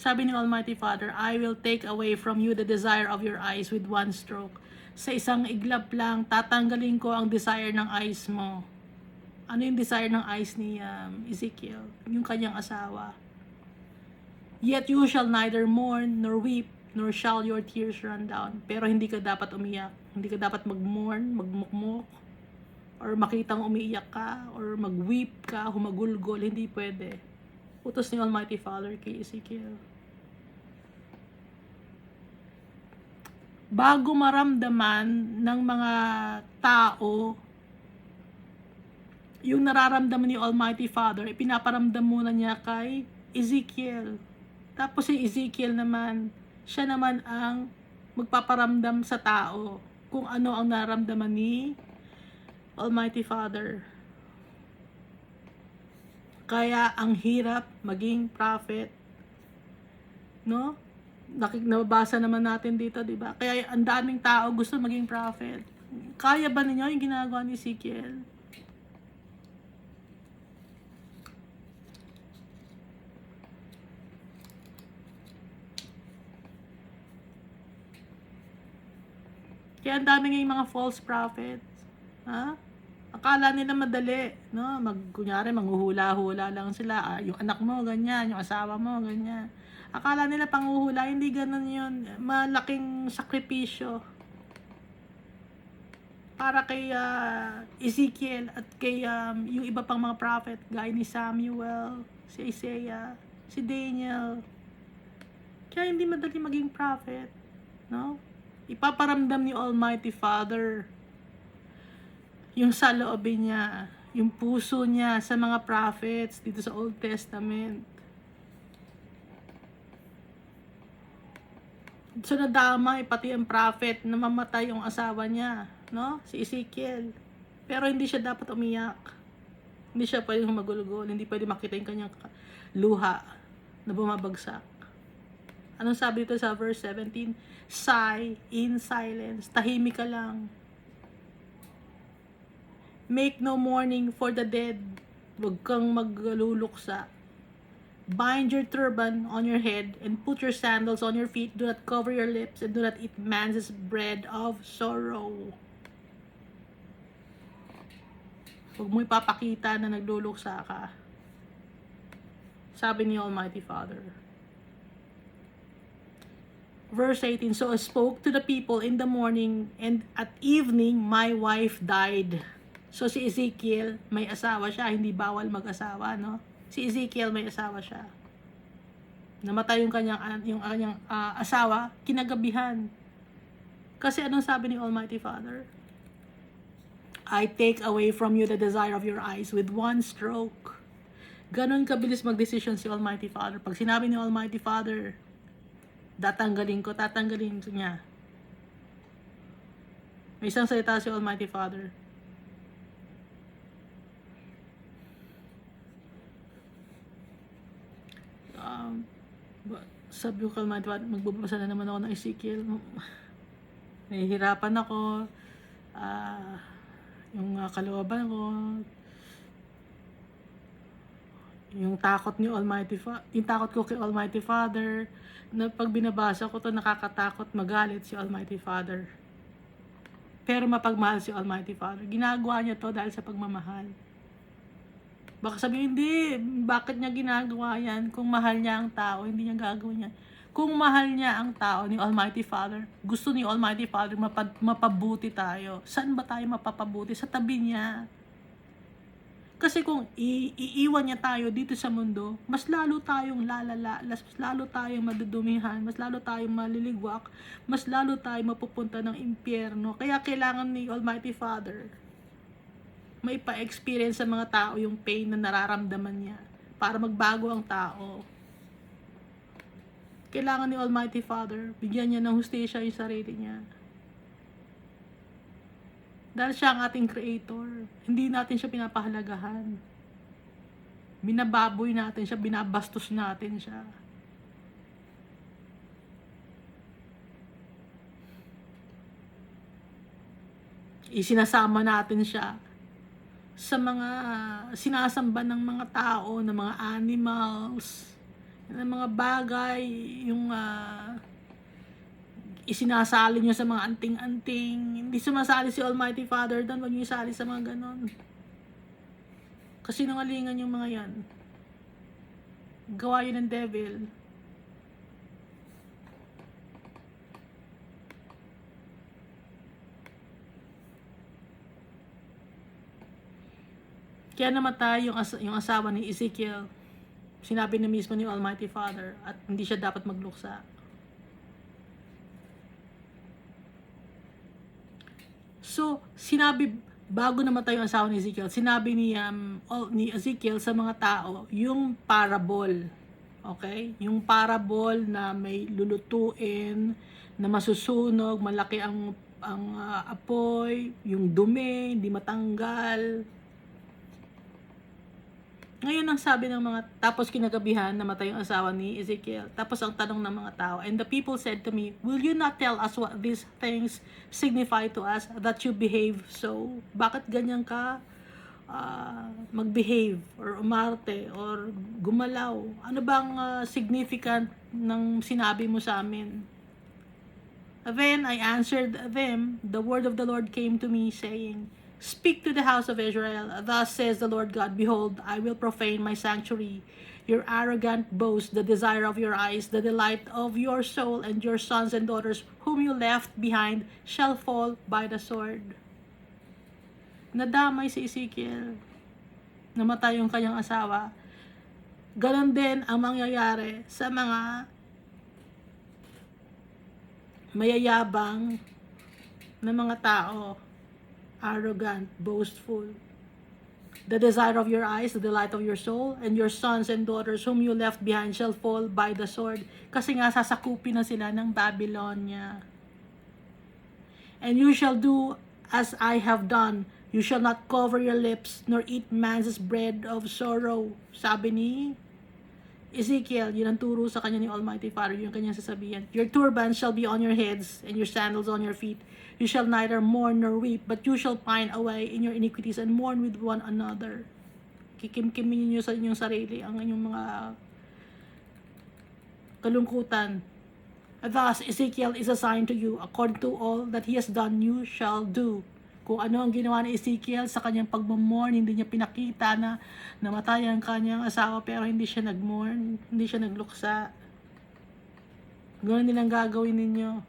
Sabi ni Almighty Father, I will take away from you the desire of your eyes with one stroke. Sa isang iglap lang, tatanggalin ko ang desire ng eyes mo. Ano yung desire ng eyes ni Ezekiel? Yung kanyang asawa. Yet you shall neither mourn nor weep, nor shall your tears run down. Pero hindi ka dapat umiyak. Hindi ka dapat mag-mourn, magmukmuk, or makitang umiiyak ka, or mag-weep ka, humagulgol. Hindi pwede. Utos ni Almighty Father kay Ezekiel. Bago maramdaman ng mga tao yung nararamdaman ni Almighty Father, ipinaparamdam muna niya kay Ezekiel. Tapos si Ezekiel naman, siya naman ang magpaparamdam sa tao kung ano ang nararamdaman ni Almighty Father. Kaya ang hirap maging prophet, no? Nababasa naman natin dito, di ba? Kaya ang daming tao gusto maging prophet. Kaya ba ninyo yung ginagawa ni Ezekiel? Kaya ang dami ngayong mga false prophets. Ha? Akala nila madali, no? Kunyari, manghuhula-hula lang sila. Yung anak mo, ganyan. Yung asawa mo, ganyan. Akala nila panghuhula, hindi ganun yun. Malaking sakripisyo. Para kay Ezekiel at kay yung iba pang mga prophet, gaya ni Samuel, si Isaiah, si Daniel. Kaya hindi madali maging prophet, no? Ipaparamdam ni Almighty Father yung saloobin niya, yung puso niya sa mga prophets dito sa Old Testament. So nadamay pati ang prophet na mamatay yung asawa niya, no? Si Ezekiel. Pero hindi siya dapat umiyak. Hindi siya pwedeng magulgol, hindi pwedeng makita yung kanyang luha na bumabagsak. Anong sabi dito sa verse 17? Sigh in silence. Tahimik ka lang. Make no mourning for the dead. Huwag kang magluluksa. Bind your turban on your head and put your sandals on your feet. Do not cover your lips and do not eat man's bread of sorrow. Huwag mo ipapakita na nagluluksa ka. Sabi ni Almighty Father. Verse 18, so I spoke to the people in the morning, and at evening my wife died. So si Ezekiel, may asawa siya, hindi bawal mag-asawa, no? Si Ezekiel, may asawa siya. Namatay yung kanyang asawa, kinagabihan. Kasi anong sabi ni Almighty Father? I take away from you the desire of your eyes with one stroke. Ganon kabilis mag-decision si Almighty Father. Pag sinabi ni Almighty Father, tatanggalin niya. May isang salita si Almighty Father. Sabi ko, Almighty Father, magbubasa na naman ako ng Ezekiel. Nahihirapan ako. Yung kalooban ko, yung takot ni Almighty Father, yung takot ko kay Almighty Father, na pag binabasa ko to, nakakatakot magalit si Almighty Father. Pero mapagmahal si Almighty Father. Ginagawa niya to dahil sa pagmamahal. Baka sabihin, hindi, bakit niya ginagawa yan? Kung mahal niya ang tao, hindi niya gagawin yan. Kung mahal niya ang tao ni Almighty Father, gusto ni Almighty Father mapabuti tayo. Saan ba tayo mapapabuti? Sa tabi niya. Kasi kung iiwan niya tayo dito sa mundo, mas lalo tayong lalala, mas lalo tayong madudumihan, mas lalo tayong maliligwak, mas lalo tayong mapupunta ng impyerno. Kaya kailangan ni Almighty Father may pa-experience sa mga tao yung pain na nararamdaman niya para magbago ang tao. Kailangan ni Almighty Father, bigyan niya ng hustisya yung sarili niya. Dahil siya ang ating creator. Hindi natin siya pinapahalagahan. Binababoy natin siya, binabastos natin siya. Isinasama natin siya sa mga sinasamba ng mga tao, ng mga animals, ng mga bagay, yung isinasali nyo sa mga anting-anting. Hindi sumasali si Almighty Father doon, wag nyo isali sa mga ganon. Kasi nangalingan yung mga yan. Gawa yun ng devil. Kaya namatay yung asawa ni Ezekiel. Sinabi na mismo ni Almighty Father at hindi siya dapat magluksa. So, sinabi, bago namatay yung asawa ni Ezekiel, sinabi ni Ezekiel sa mga tao, yung parable. Okay? Yung parable na may lulutuin, na masusunog, malaki ang apoy, yung dumi, hindi matanggal. Ngayon ang sabi ng mga, tapos kinagabihan, namatay yung asawa ni Ezekiel. Tapos ang tanong ng mga tao, and the people said to me, will you not tell us what these things signify to us, that you behave so? Bakit ganyan ka mag-behave, or umarte, or gumalaw? Ano bang significant ng sinabi mo sa amin? Then I answered them, the word of the Lord came to me, saying, speak to the house of Israel, thus says the Lord God, behold, I will profane my sanctuary. Your arrogant boast, the desire of your eyes, the delight of your soul, and your sons and daughters, whom you left behind, shall fall by the sword. Nadamay si Ezekiel. Namatay yung kanyang asawa. Ganon din ang mangyayari sa mga mayayabang na mga tao. Arrogant, boastful. The desire of your eyes, the delight of your soul, and your sons and daughters whom you left behind shall fall by the sword. Kasi nga sasakupin na sila ng Babylonia. And you shall do as I have done. You shall not cover your lips, nor eat man's bread of sorrow. Sabi ni Ezekiel, yun ang turo sa kanya ni Almighty Father, yung kanyang sasabihin. Your turbans shall be on your heads, and your sandals on your feet. You shall neither mourn nor weep, but you shall pine away in your iniquities and mourn with one another. Kikimkimin niyo sa inyong sarili ang inyong mga kalungkutan. Thus, Ezekiel is assigned to you, according to all that he has done, you shall do. Kung ano ang ginawa ni Ezekiel sa kanyang pagmamorn, hindi niya pinakita na namatay ang kanyang asawa, pero hindi siya nagmorn, hindi siya nagluksa. Ganoon din ang gagawin ninyo.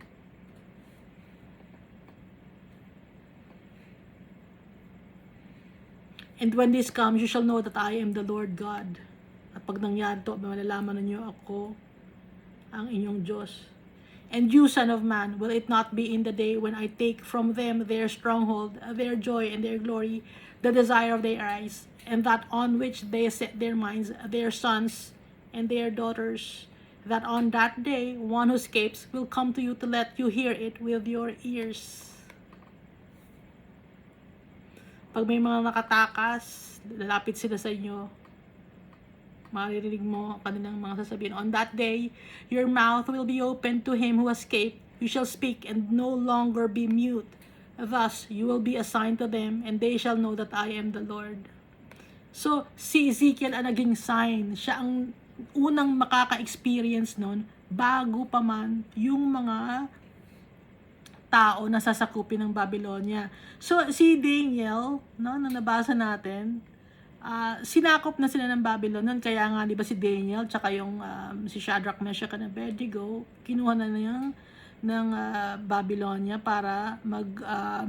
And when this comes, you shall know that I am the Lord God. At pag nangyari ito, malalaman ninyo ako ang inyong Diyos. And you, son of man, will it not be in the day when I take from them their stronghold, their joy and their glory, the desire of their eyes, and that on which they set their minds, their sons and their daughters, that on that day one who escapes will come to you to let you hear it with your ears. Pag may mga nakatakas, lalapit sila sa inyo, maririnig mo kanilang mga sasabihin. On that day, your mouth will be open to him who escaped. You shall speak and no longer be mute. Thus, you will be assigned to them, and they shall know that I am the Lord. So, si Ezekiel ang naging sign. Siya ang unang makaka-experience nun, bago pa man yung mga tao na sasakupin ng Babylonia. So, si Daniel, no, na nabasa natin, sinakop na sila ng Babylon. Kaya nga, di ba si Daniel, tsaka yung si Shadrach, Meshach, and Abednego, kinuha na niya ng Babylonia para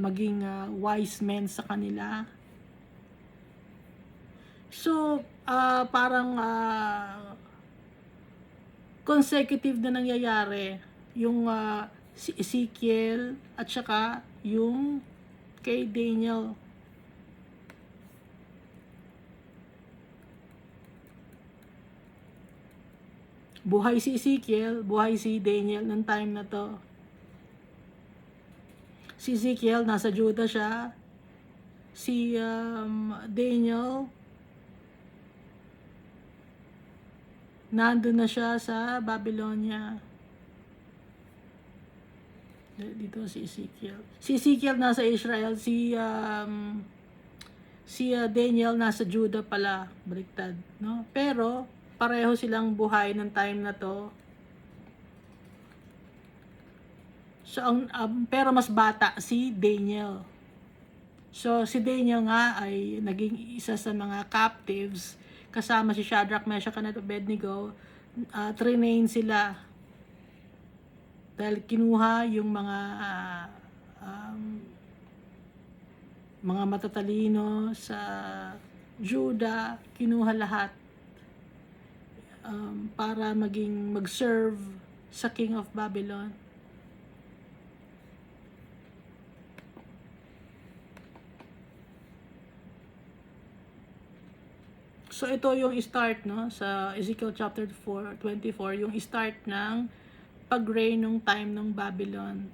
maging wise men sa kanila. So, parang consecutive na nangyayari yung si Ezekiel at saka yung kay Daniel. Buhay si Ezekiel, buhay si Daniel ng time na to. Si Ezekiel, nasa Judah siya. Si Daniel, nandun na siya sa Babylonia. Dito si Ezekiel. Si Ezekiel nasa Israel, si Daniel nasa Judah pala, baliktad, no? Pero pareho silang buhay ng time na to. So, pero mas bata si Daniel. So, si Daniel nga ay naging isa sa mga captives kasama si Shadrach, Meshach, and Abednego. Train sila dahil kinuha yung mga matatalino sa Judah, kinuha lahat para mag-serve sa King of Babylon. So ito yung start, no, sa Ezekiel chapter 24, yung start ng pag-reign nung time ng Babylon.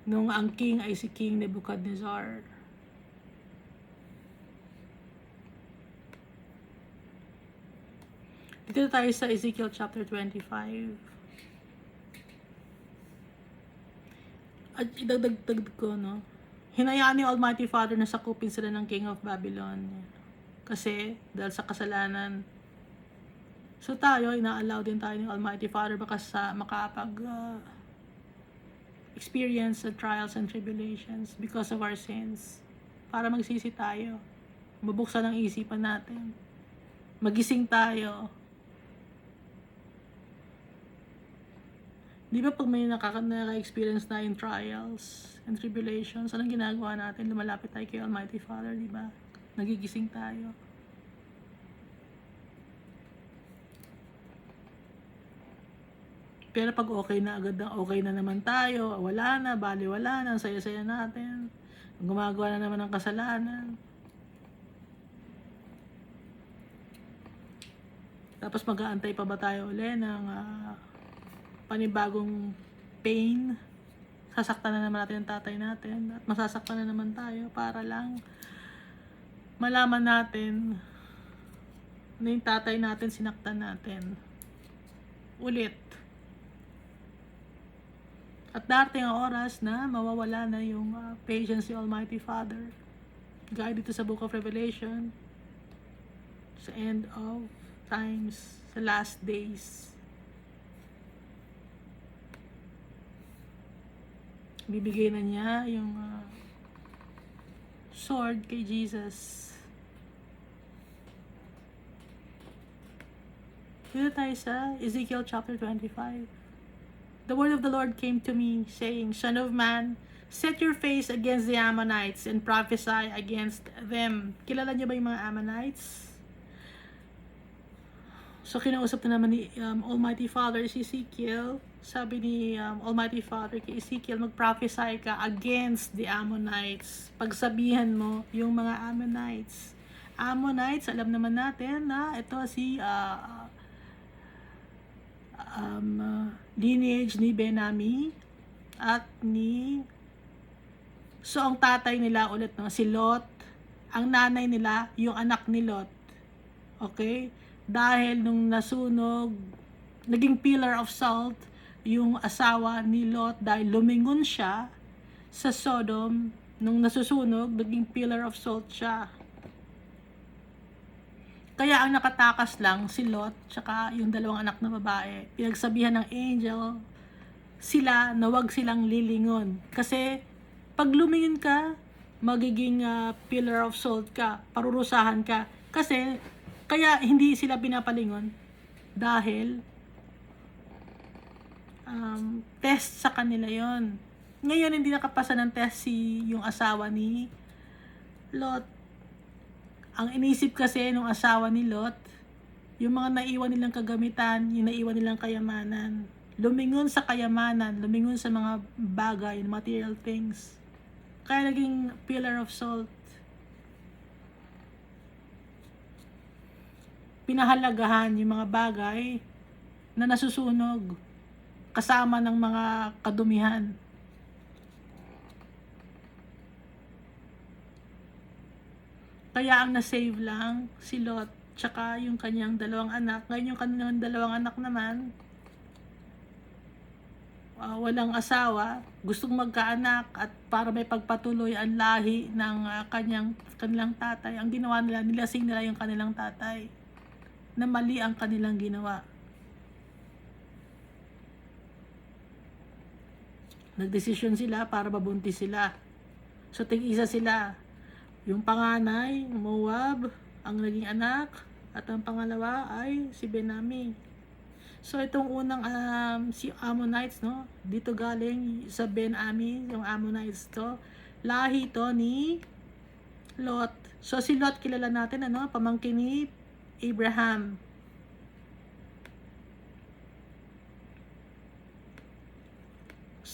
Nung ang king ay si King Nebuchadnezzar. Dito tayo sa Ezekiel chapter 25. At idagdag ko, no? Hinayaan ni Almighty Father na sakupin sila ng King of Babylon. Kasi, dahil sa kasalanan. So tayo, ina-allow din tayo ni Almighty Father baka experience the trials and tribulations because of our sins. Para magsisi tayo. Mabuksan ang isipan natin. Magising tayo. Di ba pag may naka-experience na in trials and tribulations, anong ginagawa natin? Lumalapit tayo kay Almighty Father, di ba? Nagigising tayo. Pero pag okay na agad, okay na naman tayo, wala na, bali wala na, saya-saya natin, gumagawa na naman ng kasalanan, Tapos mag-aantay pa ba tayo uli ng panibagong pain? Sasaktan na naman natin ang tatay natin at masasaktan na naman tayo para lang malaman natin na yung tatay natin sinaktan natin ulit. At darating ang oras na mawawala na yung patience ni Almighty Father. Gaya dito sa Book of Revelation, sa end of times, sa last days. Bibigay na niya yung sword kay Jesus. Dito tayo sa Ezekiel chapter 25. The word of the Lord came to me, saying, Son of man, set your face against the Ammonites and prophesy against them. Kilala niyo ba yung mga Ammonites? So, kinausap na naman ni Almighty Father si Ezekiel. Sabi ni Almighty Father kay Ezekiel, mag-prophesy ka against the Ammonites. Pagsabihan mo yung mga Ammonites. Ammonites, alam naman natin na ito si lineage ni Benami at ni so ang tatay nila ulit no, si Lot, ang nanay nila yung anak ni Lot. Okay? Dahil nung nasunog, naging pillar of salt yung asawa ni Lot dahil lumingon siya sa Sodom. Nung nasusunog, naging pillar of salt siya. Kaya ang nakatakas lang si Lot tsaka yung dalawang anak na babae. Pinagsabihan ng angel sila na wag silang lilingon. Kasi pag lumingon ka, magiging pillar of salt ka, parurusahan ka. Kasi kaya hindi sila pinapalingon dahil test sa kanila yon. Ngayon hindi nakapasa ng test yung asawa ni Lot. Ang inisip kasi nung asawa ni Lot, yung mga naiwan nilang kagamitan, yung naiwan nilang kayamanan. Lumingon sa kayamanan, lumingon sa mga bagay, material things. Kaya naging pillar of salt. Pinahalagahan yung mga bagay na nasusunog kasama ng mga kadumihan. Kaya ang nasave lang si Lot tsaka yung kanyang dalawang anak. Ngayon yung kanyang dalawang anak naman walang asawa, gustong magkaanak at para may pagpatuloy ang lahi ng kanilang tatay. Ang ginawa nila, nilasing nila yung kanilang tatay na mali ang kanilang ginawa. Nagdesisyon sila para mabuntis sila. So tig-isa sila. Yung panganay, Moab, ang naging anak, at ang pangalawa ay si Benami. So itong unang si Ammonites, no? Dito galing sa Benami, yung Ammonites to. Lahi to ni Lot. So si Lot kilala natin, ano? Pamangkin ni Abraham.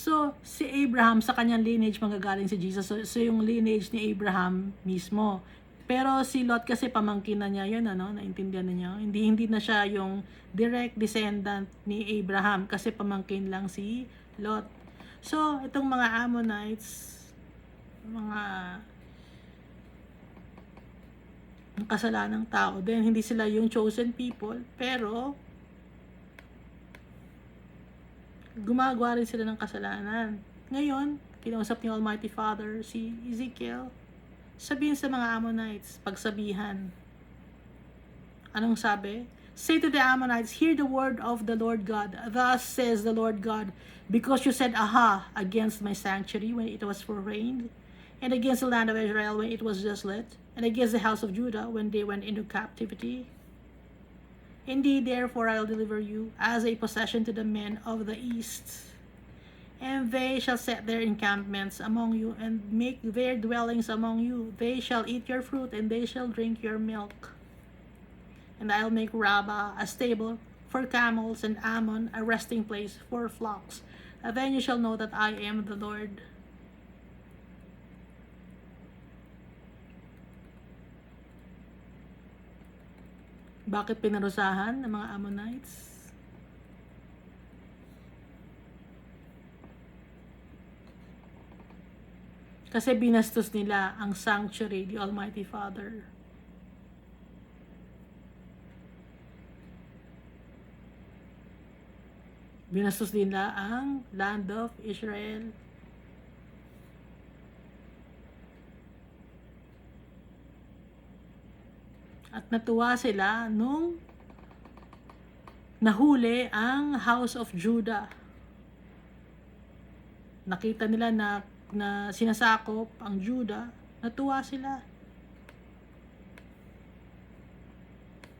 So, si Abraham, sa kanyang lineage manggagaling si Jesus. So yung lineage ni Abraham mismo. Pero si Lot kasi pamangkin na niya yun, ano? Naintindihan na niya. Hindi na siya yung direct descendant ni Abraham kasi pamangkin lang si Lot. So, itong mga Ammonites, mga kasalanang tao din. Hindi sila yung chosen people, pero gumagawa rin sila ng kasalanan. Ngayon, kinausap ni Almighty Father si Ezekiel, sabihin sa mga Ammonites, pagsabihan. Anong sabi? Say to the Ammonites, hear the word of the Lord God. Thus says the Lord God, because you said, aha, against my sanctuary when it was profaned, and against the land of Israel when it was desolate, and against the house of Judah when they went into captivity. Indeed, therefore, I will deliver you as a possession to the men of the east. And they shall set their encampments among you, and make their dwellings among you. They shall eat your fruit, and they shall drink your milk. And I will make Rabbah a stable for camels, and Ammon a resting place for flocks. And then you shall know that I am the Lord. Bakit pinarusahan ng mga Ammonites? Kasi binastos nila ang sanctuary, the Almighty Father. Binastos nila ang land of Israel. At natuwa sila nung nahuli ang House of Judah. Nakita nila na sinasakop ang Judah, natuwa sila.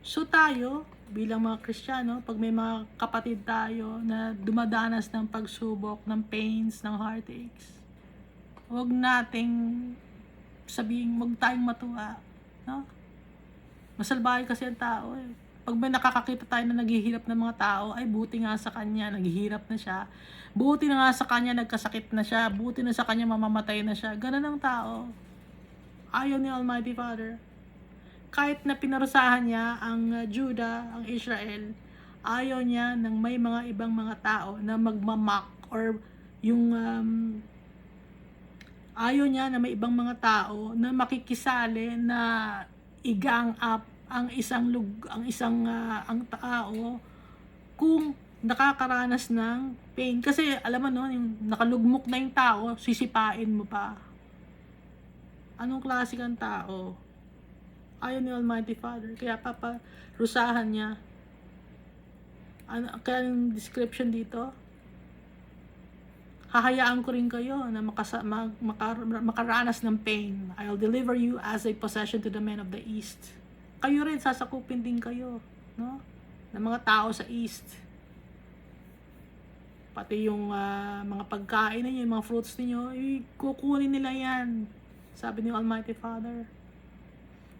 So tayo, bilang mga Kristiyano, pag may mga kapatid tayo na dumadanas ng pagsubok, ng pains, ng heartaches, huwag nating sabihin, huwag tayong matuwa. No? Masalbahay kasi ang tao eh. Pag may nakakakita tayo na naghihirap ng mga tao, ay buti nga sa kanya, naghihirap na siya. Buti na nga sa kanya, nagkasakit na siya. Buti na sa kanya, mamamatay na siya. Ganun ang tao. Ayaw ni Almighty Father. Kahit na pinarusahan niya ang Judah, ang Israel, ayaw niya ng may mga ibang mga tao na magmamak or yung ayaw niya na may ibang mga tao na makikisali na i-gang up ang ang tao kung nakakaranas ng pain. Kasi alam mo no, yung nakalugmok na yung tao, sisipain mo pa. Anong klase kang tao? Ayaw ni Almighty Father. Kaya paparusahan niya. Kaya yung description dito, hahayaan ko rin kayo na makaranas ng pain. I'll deliver you as a possession to the men of the East. Kayo rin, sasakupin din kayo, no? Ng mga tao sa East. Pati yung mga pagkain ninyo, yung mga fruits ninyo, kukunin nila yan. Sabi ni Almighty Father.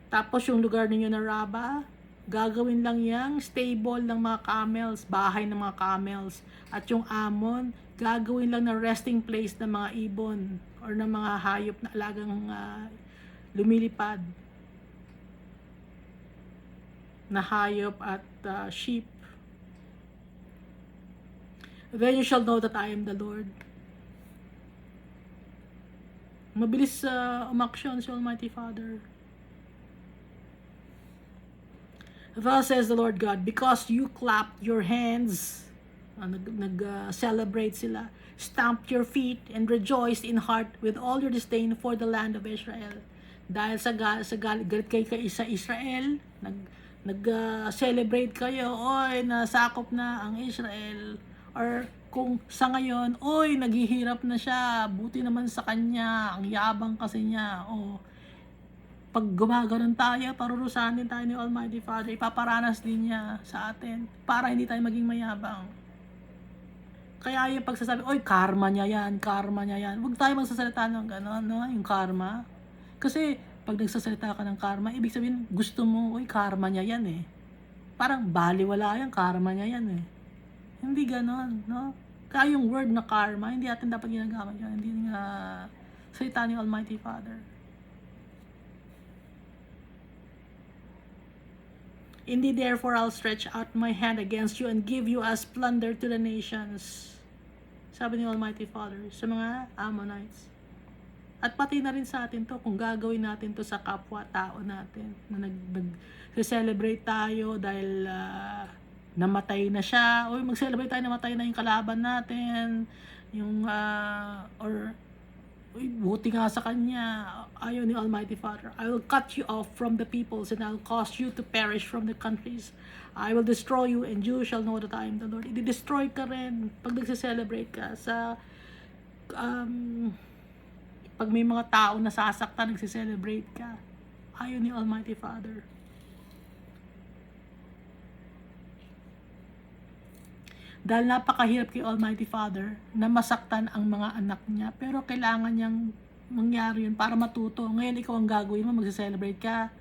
Tapos yung lugar ninyo na Raba, gagawin lang yang stable ng mga camels, bahay ng mga camels. At yung Ammon, gagawin lang na resting place ng mga ibon or ng mga hayop na alagang lumilipad na hayop at sheep. Then you shall know that I am the Lord. Mabilis umaksyon si Almighty Father. Thus says the Lord God, because you clapped your hands, nag-celebrate sila, stamped your feet, and rejoiced in heart with all your disdain for the land of Israel. Dahil sa galit kayo sa Israel, nag-celebrate kayo, oy, nasakop na ang Israel. Or kung sa ngayon, oy, naghihirap na siya, buti naman sa kanya, ang yabang kasi niya, pag gumaganon tayo, parurusahan din tayo ni Almighty Father, ipaparanas din niya sa atin para hindi tayo maging mayabang. Kaya yung pagsasabi, oy, karma niya yan, karma niya yan. Huwag tayo magsasalita ng gano'n, no? Yung karma. Kasi pag nagsasalita ka ng karma, ibig sabihin, gusto mo, oy, karma niya yan eh. Parang baliwala yan, karma niya yan eh. Hindi gano'n, no? Kaya yung word na karma, hindi natin dapat ginagamit yun. Hindi nga salita ni Almighty Father. Indeed, therefore, I'll stretch out my hand against you and give you as plunder to the nations. Sabi ni Almighty Father sa mga Ammonites. At pati na rin sa atin to, kung gagawin natin to sa kapwa-tao natin, na nag-celebrate tayo dahil namatay na siya, o mag-celebrate tayo namatay na yung kalaban natin, yung, or buti nga sa kanya, ayaw ni Almighty Father. I will cut you off from the peoples and I'll cause you to perish from the countries. I will destroy you and you shall know that I am the Lord. I-destroy ka rin pag nagse-celebrate ka sa pag may mga tao na sasaktan, nagse-celebrate ka. Ayaw ni Almighty Father. Dahil napakahirap kay Almighty Father na masaktan ang mga anak niya. Pero kailangan niyang mangyari yun para matuto. Ngayon ikaw ang gagawin mo, magse-celebrate ka.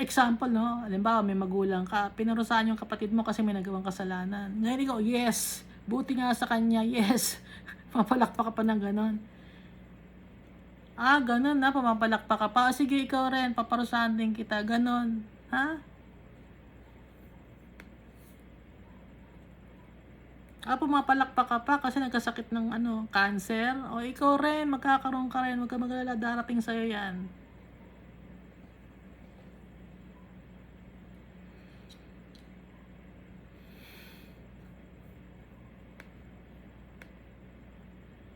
Example, no? Halimbawa, may magulang ka. Pinarusahan yung kapatid mo kasi may nagawang kasalanan. Ngayon ikaw, yes. Buti nga sa kanya, yes. Mapalakpak ka pa ng ganon. Ganun na, pumapalakpak ka pa. Sige, ikaw rin, paparusahan din kita. Ganun. Ha? Pumapalakpak ka pa kasi nagkasakit ng cancer. O ikaw rin, magkakaroon ka rin. Huwag ka mag-alala, darating sa'yo yan.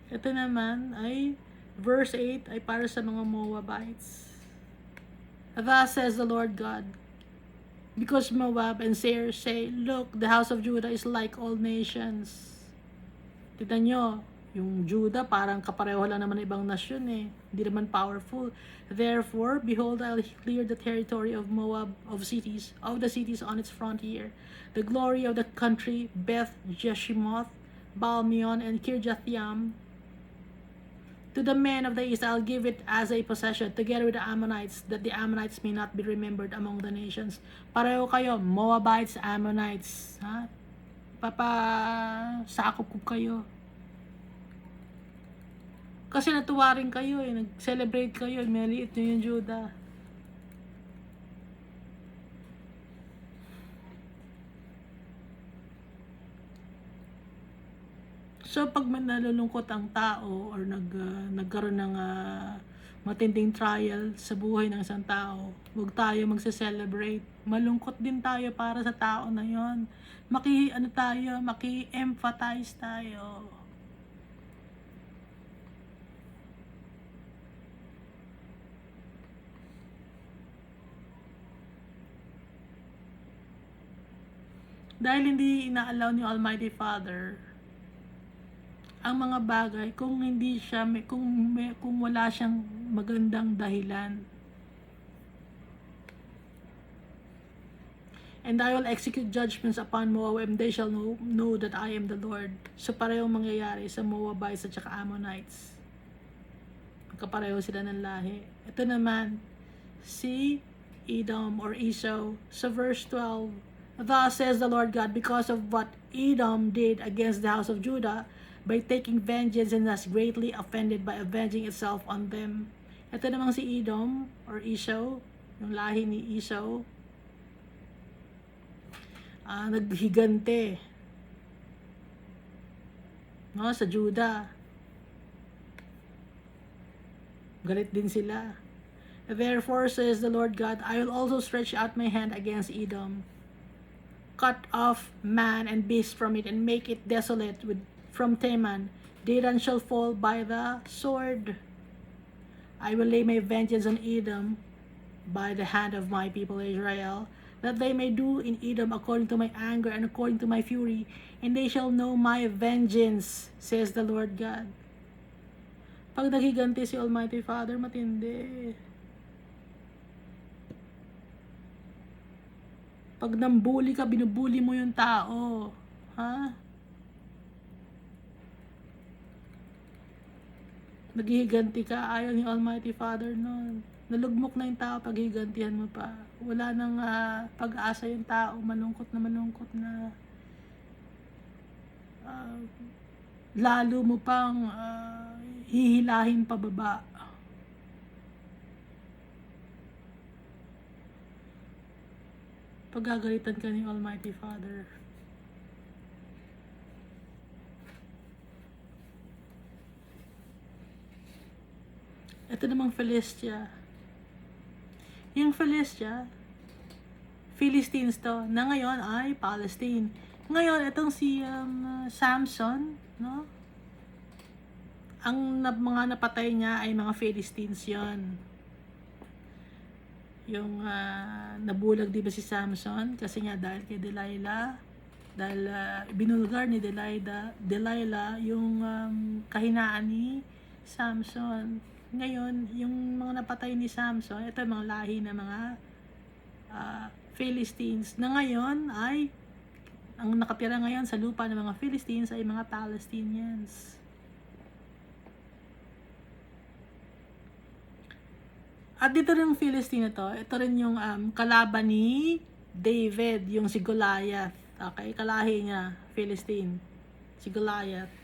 Ito naman ay verse 8 ay para sa mga Moabites. Thus says the Lord God, because Moab and Seir say, look, the house of Judah is like all nations. Tignan nyo, yung Judah parang kapareho lang naman ibang nasyon eh. Hindi naman powerful. Therefore, behold, I'll clear the territory of Moab of the cities on its frontier. The glory of the country, Beth Jeshimoth, Balmeon, and Kirjathaim. To the men of the east I'll give it as a possession, together with the Ammonites, that the Ammonites may not be remembered among the nations. Pareho kayo, Moabites, Ammonites. Ha? Sakop ko kayo. Kasi natuwa rin kayo eh, nag-celebrate kayo, maliit nyo yung Judah. So pag nalulungkot ang tao or nagkaroon ng matinding trial sa buhay ng isang tao, huwag tayo magse-celebrate. Malungkot din tayo para sa tao na yon. Maki-empathize tayo. Dahil hindi ina-allow ni Almighty Father ang mga bagay kung hindi siya kung wala siyang magandang dahilan. And I will execute judgments upon Moab, and they shall know that I am the Lord. So parehong mangyayari sa Moabites at saka Ammonites. Kapareho sila ng lahi. Ito naman si Edom or Esau sa verse 12. Thus says the Lord God, because of what Edom did against the house of Judah, by taking vengeance, and has greatly offended by avenging itself on them. Ito namang si Edom or Esau, yung lahi ni Esau, naghigante sa Judah. Galit din sila. Therefore says the Lord God, I will also stretch out my hand against Edom, cut off man and beast from it, and make it desolate from Teman. Dedan shall fall by the sword. I will lay my vengeance on Edom by the hand of my people Israel, that they may do in Edom according to my anger and according to my fury, and they shall know my vengeance, says the Lord God. Pag naghiganti si Almighty Father, matindi. Pag nambuli ka, binubuli mo yung tao. Ha? Naghihiganti ka, ayaw ni Almighty Father nun. Nalugmok na yung tao, paghihigantihan mo pa. Wala nang pag-asa yung tao, malungkot na. Lalo mo pang hihilahin pababa. Pagagalitan ka ni Almighty Father. Ito namang Philistia. Yung Philistia, Philistines to, na ngayon ay Palestine. Ngayon, itong si Samson, no? Ang mga napatay niya ay mga Philistines yon. Yung nabulag di ba si Samson? Kasi nga dahil kay Delilah, dahil binulgar ni Delilah yung kahinaan ni Samson. Ngayon, yung mga napatay ni Samson, ito mga lahi na mga Philistines, na ngayon ay, ang nakatira ngayon sa lupa ng mga Philistines ay mga Palestinians. At dito rin yung Philistine ito rin yung kalaban ni David, yung si Goliath. Okay, kalahi niya, Philistine, si Goliath.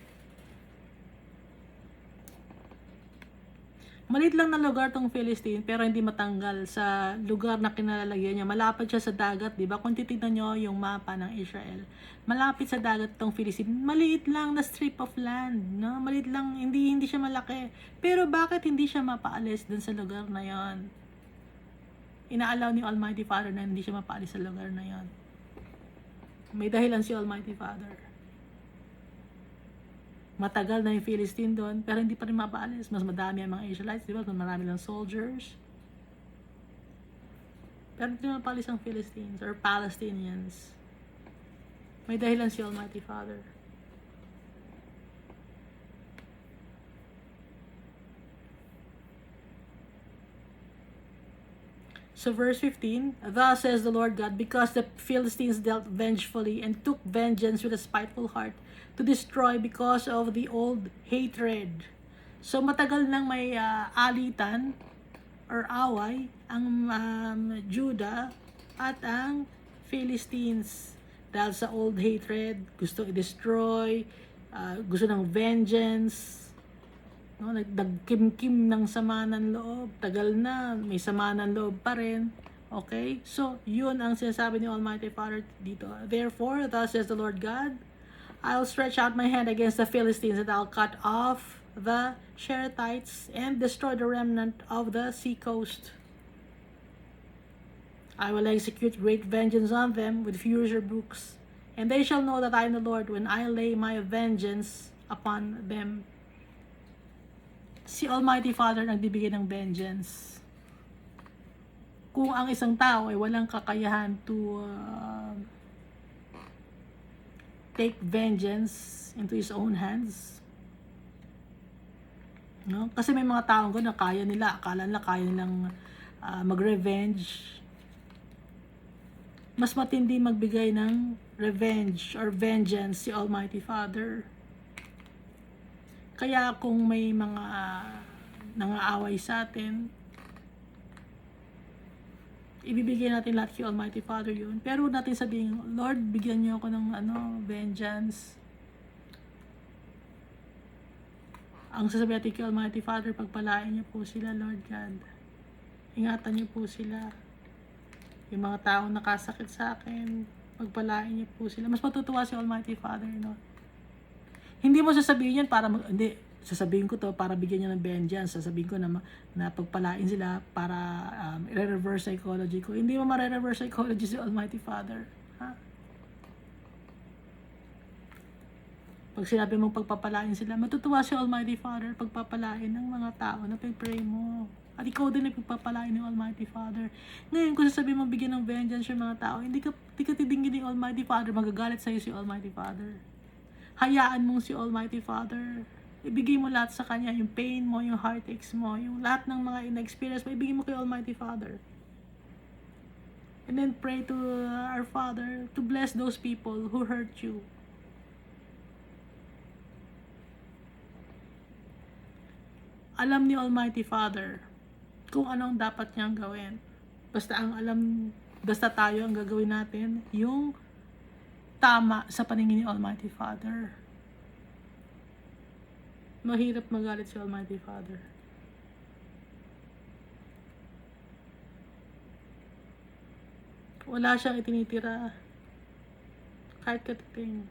Maliit lang na lugar tong Philistine, pero hindi matanggal sa lugar na kinalalagyan niya. Malapit siya sa dagat, di ba? Kung titignan nyo yung mapa ng Israel, malapit sa dagat tong Philistine. Maliit lang na strip of land, no? Maliit lang, hindi siya malaki. Pero bakit hindi siya mapaalis dun sa lugar na yon? Inaalaw ni Almighty Father na hindi siya mapaalis sa lugar na yon. May dahilan si Almighty Father. Matagal na yung Philistine doon, pero hindi pa rin mapaalis. Mas madami ang mga Israelites, di ba? Mas marami lang soldiers. Pero hindi mapaalis ang Philistines or Palestinians. May dahilan si Almighty Father. So verse 15, thus says the Lord God, because the Philistines dealt vengefully and took vengeance with a spiteful heart to destroy because of the old hatred. So matagal nang may alitan or away ang Judah at ang Philistines dahil sa old hatred, gusto i-destroy, gusto ng vengeance. No, nagkim-kim ng sama ng loob. Tagal na, may sama ng loob pa rin. Okay? So, yun ang sinasabi ni Almighty Father dito. Therefore, thus says the Lord God, I'll stretch out my hand against the Philistines and I'll cut off the Cherethites and destroy the remnant of the sea coast. I will execute great vengeance on them with furious rebukes, and they shall know that I am the Lord when I lay my vengeance upon them. Si Almighty Father nagbibigay ng vengeance. Kung ang isang tao ay walang kakayahan to take vengeance into his own hands, no? Kasi may mga taong gano'n na kaya nila, akala nila kaya nilang mag-revenge. Mas matindi magbigay ng revenge or vengeance si Almighty Father. Kaya kung may mga nangaaway sa atin, ibibigay natin lahat kay Almighty Father yun. Pero natin sabihin, Lord, bigyan niyo ako ng vengeance. Ang sasabihin natin kay Almighty Father, pagpalain niyo po sila, Lord God. Ingatan niyo po sila. Yung mga taong nakasakit sa akin, pagpalain niyo po sila. Mas matutuwa si Almighty Father, no? Hindi mo sasabihin yan para hindi, sasabihin ko to para bigyan niya ng vengeance. Sasabihin ko na pagpalain sila para i-reverse psychology ko. Hindi mo ma-reverse psychology si Almighty Father. Ha? Pag sinabi mong pagpapalain sila, matutuwa si Almighty Father pagpapalain ng mga tao na pag-pray mo. At ikaw din ay pagpapalain ng Almighty Father. Ngayon, kung sasabihin mong bigyan ng vengeance yung mga tao, hindi ka tidingin ng Almighty Father, magagalit sa'yo si Almighty Father. Hayaan mong si Almighty Father, ibigay mo lahat sa Kanya, yung pain mo, yung heartaches mo, yung lahat ng mga in-experience mo, ibigay mo kay Almighty Father. And then pray to our Father to bless those people who hurt you. Alam ni Almighty Father kung anong dapat niyang gawin. Basta tayo ang gagawin natin, yung tama sa paningin ni Almighty Father. Mahirap magalit si Almighty Father. Wala siyang itinitira kahit katiting.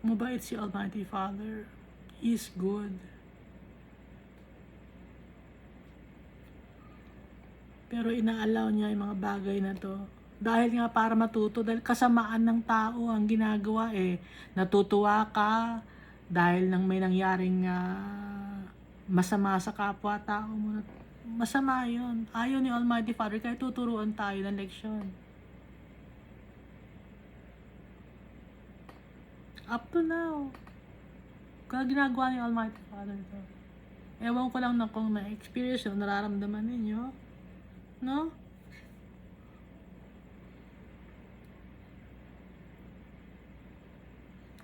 Mabait si Almighty Father. He is good. Pero inaalaw niya yung mga bagay na to. Dahil nga para matuto, dahil kasamaan ng tao ang ginagawa Natutuwa ka dahil nang may nangyaring masama sa kapwa-tao mo. Masama yun. Ayaw ni Almighty Father, kaya tuturuan tayo ng leksyon. Up to now, kaya ginagawa ni Almighty Father to. Ewan ko lang na kung na-experience yung nararamdaman ninyo. No?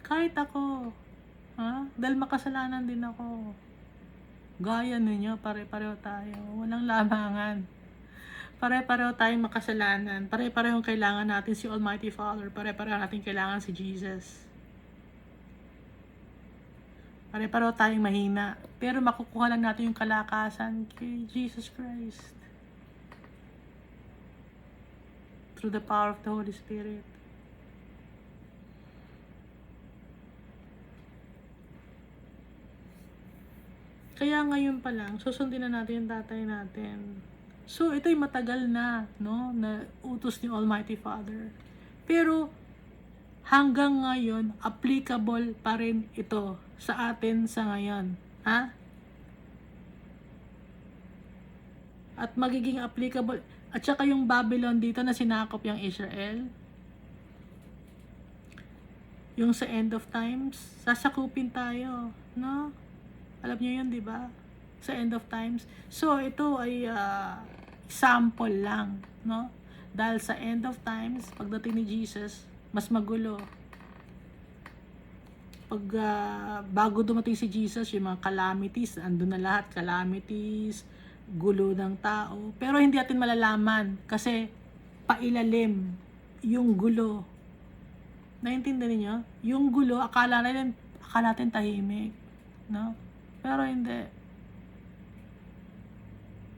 Kahit ako, dahil makasalanan din ako. Gaya ninyo, pare-pareho tayo. Walang lamangan. Pare-pareho tayong makasalanan. Pare-pareho kailangan natin si Almighty Father. Pare-pareho natin kailangan si Jesus. Pare-pareho tayong mahina. Pero makukuha lang natin yung kalakasan kay Jesus Christ. Through the power of the Holy Spirit. Kaya ngayon pa lang, susundin na natin yung tatay natin. So, ito'y matagal na, no? Na utos ni Almighty Father. Pero, hanggang ngayon, applicable pa rin ito sa atin sa ngayon. Ha? At magiging applicable. At saka yung Babylon dito na sinakop yung Israel. Yung sa end of times, sasakupin tayo, no? Alam niyo yun, di ba? Sa end of times. So, ito ay sample lang, no? Dahil sa end of times, pagdating ni Jesus, mas magulo. Pag bago dumating si Jesus, yung mga calamities, andun na lahat, calamities, gulo ng tao. Pero hindi natin malalaman kasi pailalim yung gulo. Naintindihan niyo? Yung gulo, akala natin tahimik, no? Pero hindi.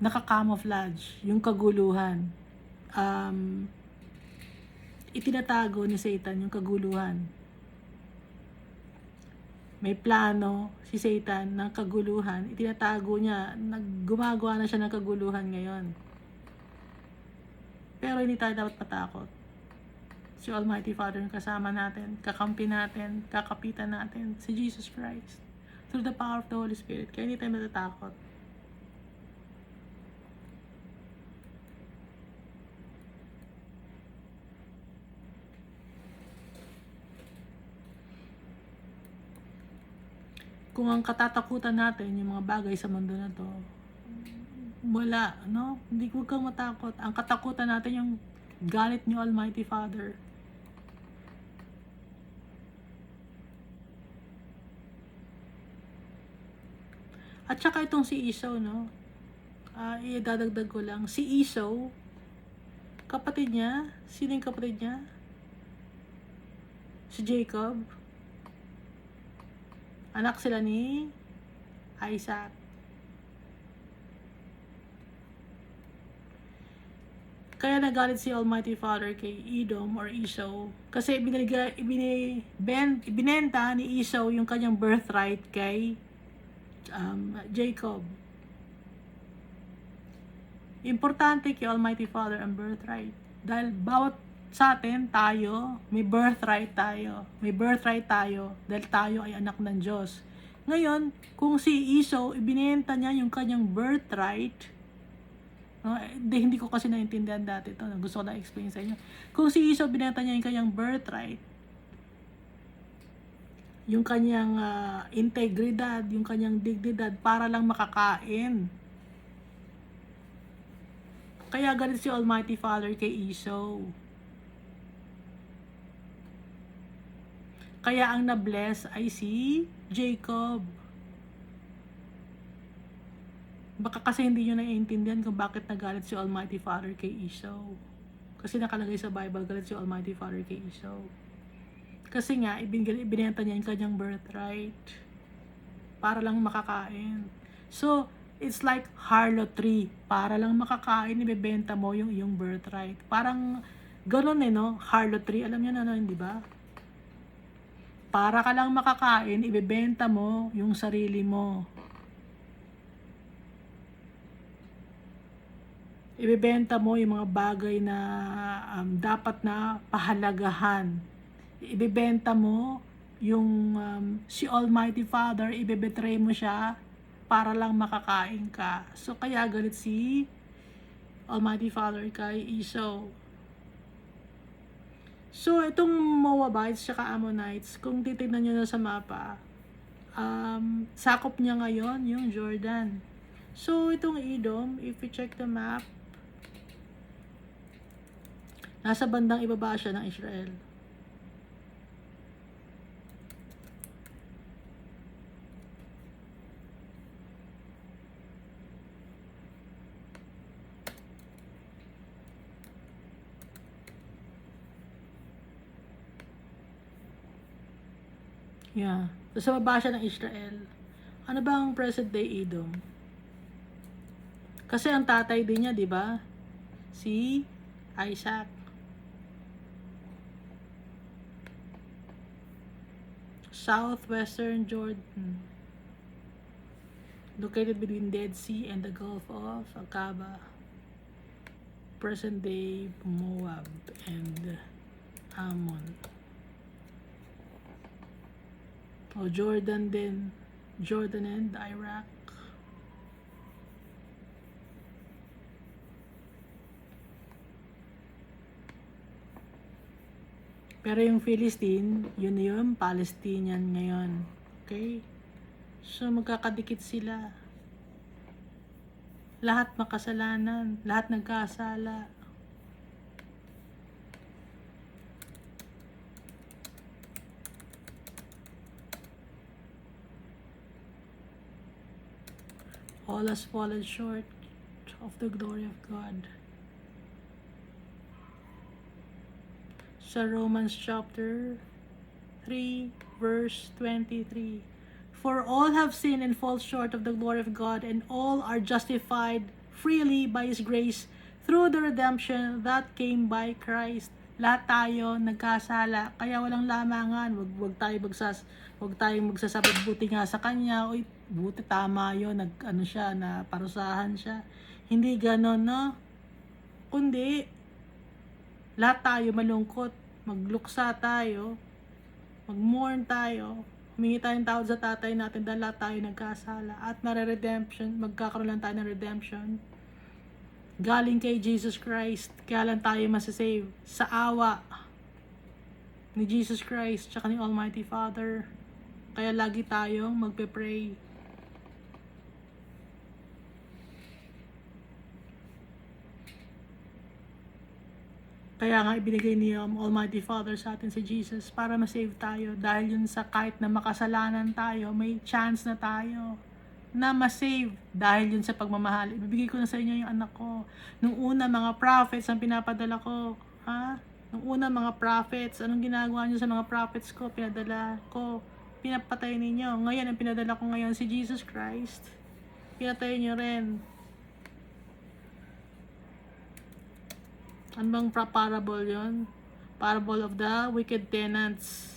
Naka-camouflage yung kaguluhan. Itinatago ni Satan yung kaguluhan. May plano si Satan ng kaguluhan. Itinatago niya. Gumagawa na siya ng kaguluhan ngayon. Pero hindi tayo dapat matakot. Si Almighty Father yung kasama natin, kakampi natin, kakapitan natin, si Jesus Christ. Through the power of the Holy Spirit. Kaya hindi tayo matatakot. Kung ang katatakutan natin, yung mga bagay sa mundo na to, wala, no? Huwag kang matakot. Ang katakutan natin yung galit ni Almighty Father. At saka itong si Esau, no? Idadagdag ko lang. Si Esau, kapatid niya, sino yung kapatid niya? Si Jacob. Anak sila ni Isaac. Kaya nagalit si Almighty Father kay Edom or Esau. Kasi ibinenta ni Esau yung kanyang birthright kay Jacob. Importante kay Almighty Father ang birthright. Dahil bawat sa atin, tayo, may birthright tayo. May birthright tayo dahil tayo ay anak ng Diyos. Ngayon, kung si Esau, ibinenta niya yung kanyang birthright, hindi ko kasi naintindihan dati ito. Gusto ko na explain sa inyo. Kung si Esau, binenta niya yung kanyang birthright, yung kanyang integridad, yung kanyang dignidad para lang makakain. Kaya galit si Almighty Father kay Esau. Kaya ang na-bless ay si Jacob. Baka kasi hindi nyo naiintindihan kung bakit nagalit si Almighty Father kay Esau. Kasi nakalagay sa Bible, galit si Almighty Father kay Esau. Kasi nga, ibinenta niya yung kanyang birthright para lang makakain. So, it's like harlotry. Para lang makakain, ibebenta mo yung iyong birthright. Parang ganun no? Harlotry. Alam niyo na, hindi ba? Para ka lang makakain, ibebenta mo yung sarili mo. Ibebenta mo yung mga bagay na dapat na pahalagahan. Ibebenta mo yung si Almighty Father, ibebetray mo siya para lang makakain ka. So, kaya galit si Almighty Father kay Esau. So, itong Moabites at Ammonites, kung titignan nyo na sa mapa, sakop niya ngayon yung Jordan. So, itong Edom, if you check the map, nasa bandang ibaba siya ng Israel. Yeah. So, sa baba siya ng Israel. Ano ba ang present day Edom? Kasi ang tatay din niya, di ba? Si Isaac. Southwestern Jordan. Located between Dead Sea and the Gulf of Aqaba. Present day Moab and Ammon. O Jordan din. Jordan and Iraq. Pero yung Philistine, yun yung Palestinian ngayon. Okay? So magkakadikit sila. Lahat makasalanan. Lahat nagkasala. All has fallen short of the glory of God. Sa Romans chapter 3 verse 23. For all have sinned and fall short of the glory of God, and all are justified freely by His grace through the redemption that came by Christ. Lahat tayo nagkasala, kaya walang lamangan. Wag tayong magsasabi buti nga sa kanya, oy, buti tama 'yon, na parusahan siya. Hindi ganoon, no? Kundi lahat tayo malungkot, magluksa tayo, mag-mourn tayo, humingi tayong tawad sa tatay natin dahil lahat tayo nagkasala, at magkakaroon lang tayo ng redemption galing kay Jesus Christ. Kaya lang tayo masasave sa awa ni Jesus Christ tsaka ni Almighty Father. Kaya lagi tayong magpe-pray. Kaya nga ibinigay ni Almighty Father sa atin si Jesus para ma-save tayo, dahil yun sa kahit na makasalanan tayo, may chance na tayo na ma-save dahil yun sa pagmamahal. Ibibigay ko na sa inyo yung anak ko. Nung una, mga prophets ang pinapadala ko. Ha? Nung una, mga prophets, anong ginagawa nyo sa mga prophets ko? Pinadala ko. Pinapatay ninyo. Ngayon, ang pinadala ko ngayon si Jesus Christ. Pinatay nyo rin. Ano bang parable yun? Parable of the wicked tenants.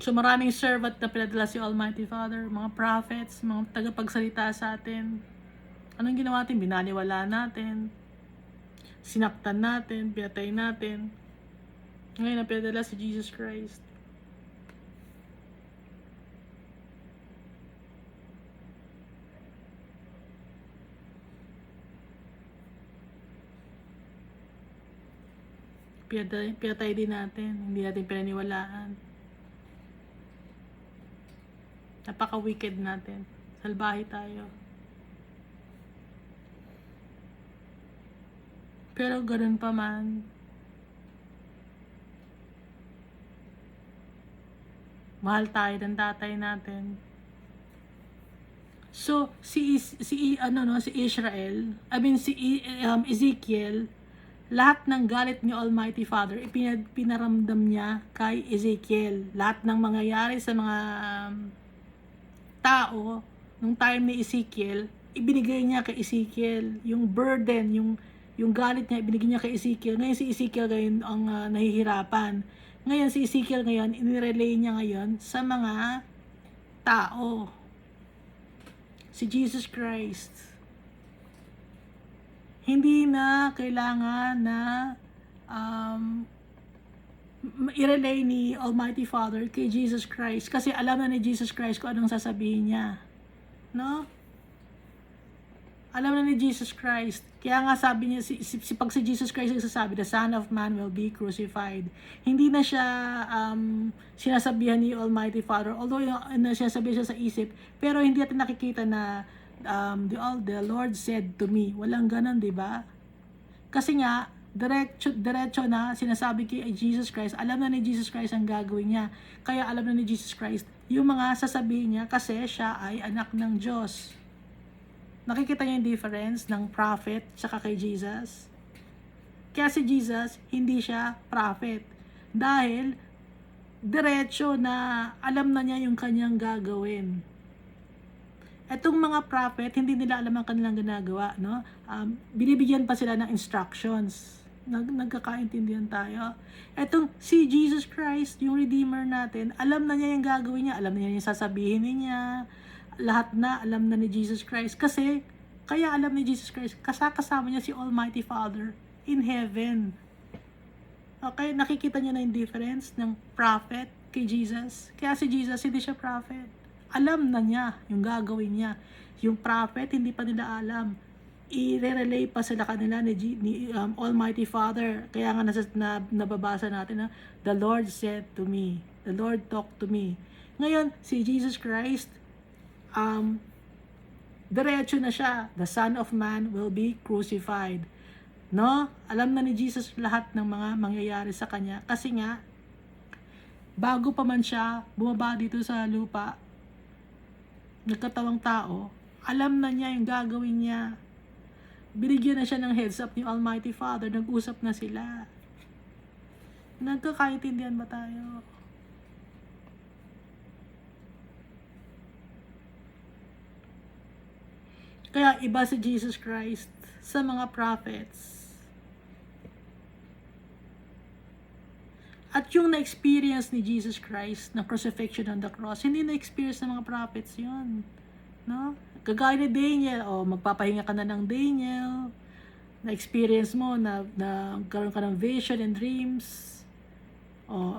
So maraming servant na pinadala si Almighty Father, mga prophets, mga tagapagsalita sa atin. Anong ginawa natin? Binaliwala natin. Sinaktan natin, pinatay natin. Ngayon na pinadala si Jesus Christ. Pinatay din natin. Hindi natin pinaniwalaan. Napaka-wicked natin. Salbahe tayo. Pero ganun pa man, mahal tayo ng tatay natin. So si Israel, Ezekiel, lahat ng galit ni Almighty Father pinaramdam niya kay Ezekiel. Lahat ng mangyayari sa mga tao nung time ni Ezekiel, ibinigay niya kay Ezekiel yung burden, yung galit niya, ibinigay niya kay Ezekiel. Ngayon si Ezekiel ngayon ang nahihirapan. Ngayon si Ezekiel ngayon, inirelay niya ngayon sa mga tao. Si Jesus Christ. Hindi na kailangan na i-relay ni Almighty Father kay Jesus Christ, kasi alam na ni Jesus Christ kung anong sasabihin niya. No? Alam na ni Jesus Christ. Kaya nga sabi niya, pag si Jesus Christ nagsasabi, the Son of Man will be crucified. Hindi na siya sinasabihan ni Almighty Father, although sinasabihan siya sa isip, pero hindi natin nakikita na the Lord said to me. Walang ganun, di ba? Kasi nga, diretso na sinasabi kay Jesus Christ, alam na ni Jesus Christ ang gagawin niya. Kaya alam na ni Jesus Christ yung mga sasabihin niya kasi siya ay anak ng Diyos. Nakikita niyo yung difference ng prophet tsaka kay Jesus? Kaya si Jesus, hindi siya prophet. Dahil, diretso na alam na niya yung kanyang gagawin. Etong mga prophet, hindi nila alam ang kanilang ginagawa, no? Binibigyan pa sila ng instructions. Nagkakaintindihan tayo. Etong si Jesus Christ, yung Redeemer natin, alam na niya yung gagawin niya, alam na niya yung sasabihin niya, lahat na alam na ni Jesus Christ. Kasi, kaya alam ni Jesus Christ, kasama niya si Almighty Father in heaven. Okay, nakikita niyo na yung difference ng prophet kay Jesus. Kaya si Jesus, hindi siya prophet. Alam na niya yung gagawin niya. Yung prophet, hindi pa nila alam. I-relay pa sila kanila ni Almighty Father. Kaya nga nababasa natin na, the Lord said to me, the Lord talked to me. Ngayon, si Jesus Christ, diretso na siya. The Son of Man will be crucified. No? Alam na ni Jesus lahat ng mga mangyayari sa kanya. Kasi nga, bago pa man siya bumaba dito sa lupa, nagkatawang tao, alam na niya yung gagawin niya. Binigyan na siya ng heads up ni Almighty Father, nag-usap na sila. Nagkakaintindihan ba tayo? Kaya iba si Jesus Christ sa mga prophets. At yung na-experience ni Jesus Christ na crucifixion on the cross, hindi na-experience ng mga prophets yun. No? Kagaya ni Daniel, magpapahinga ka na ng Daniel, na-experience mo na karoon ka ng vision and dreams,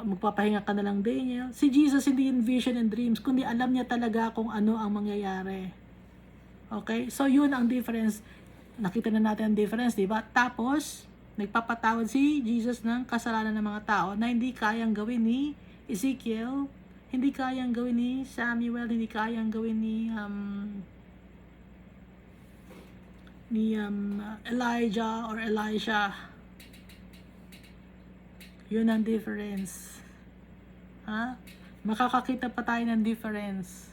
magpapahinga ka na lang Daniel. Si Jesus hindi in vision and dreams, kundi alam niya talaga kung ano ang mangyayari. Okay? So yun ang difference. Nakita na natin ang difference, di ba? Tapos, nagpapatawad si Jesus ng kasalanan ng mga tao na hindi kayang gawin ni Ezekiel, hindi kayang gawin ni Samuel, hindi kayang gawin ni Elijah or Elisha. Yun ang difference. Ha? Makakakita pa tayo ng difference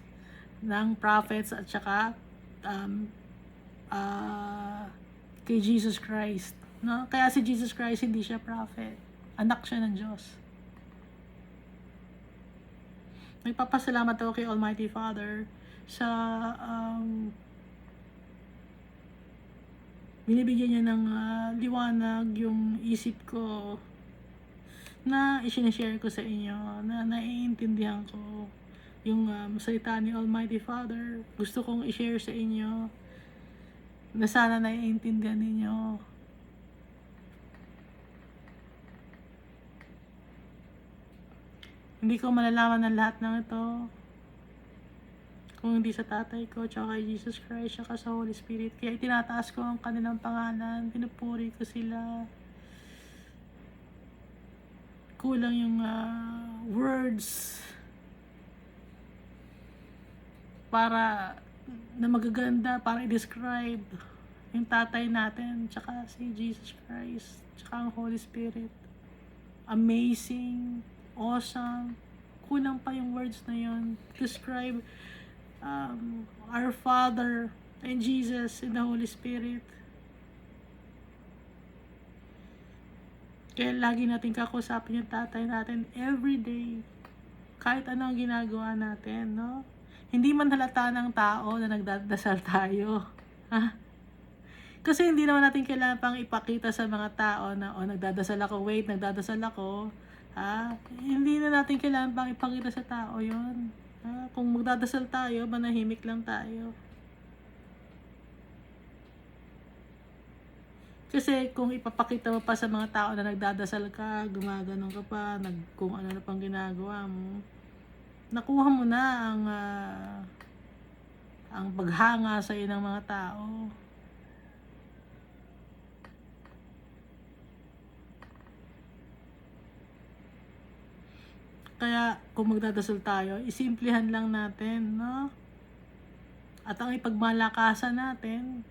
ng prophets at saka kay Jesus Christ. No? Kaya si Jesus Christ hindi siya prophet. Anak siya ng Diyos. Nagpapasalamat ako kay Almighty Father sa binibigyan niya ng liwanag yung isip ko na isinashare ko sa inyo, na naiintindihan ko yung salita ni Almighty Father. Gusto kong i-share sa inyo na sana naiintindihan ninyo. Hindi ko malalaman ng lahat ng ito kung hindi sa tatay ko, tsaka kay Jesus Christ, tsaka sa Holy Spirit. Kaya itinataas ko ang kanilang pangalan, pinupuri ko sila. Kulang yung words para na magaganda, para i-describe yung tatay natin, tsaka si Jesus Christ, tsaka ang Holy Spirit. Amazing, awesome. Kulang pa yung words na yun. Describe our Father and Jesus and the Holy Spirit. Kaya lagi natin kakusapin yung tatay natin every day. Kahit ano ang ginagawa natin, no? Hindi man halata ng tao na nagdadasal tayo. Ha? Kasi hindi naman natin kailangan pang ipakita sa mga tao na, nagdadasal ako, nagdadasal ako. Ha? Hindi na natin kailangan pang ipakita sa tao yon. Ha? Kung magdadasal tayo, manahimik lang tayo. Kasi kung ipapakita mo pa sa mga tao na nagdadasal ka, gumaganon ka pa, kung ano na pang ginagawa mo, nakuha mo na ang paghanga sa iyo ng mga tao. Kaya kung magdadasal tayo, isimplihan lang natin, no? At ang ipagmalakasan natin,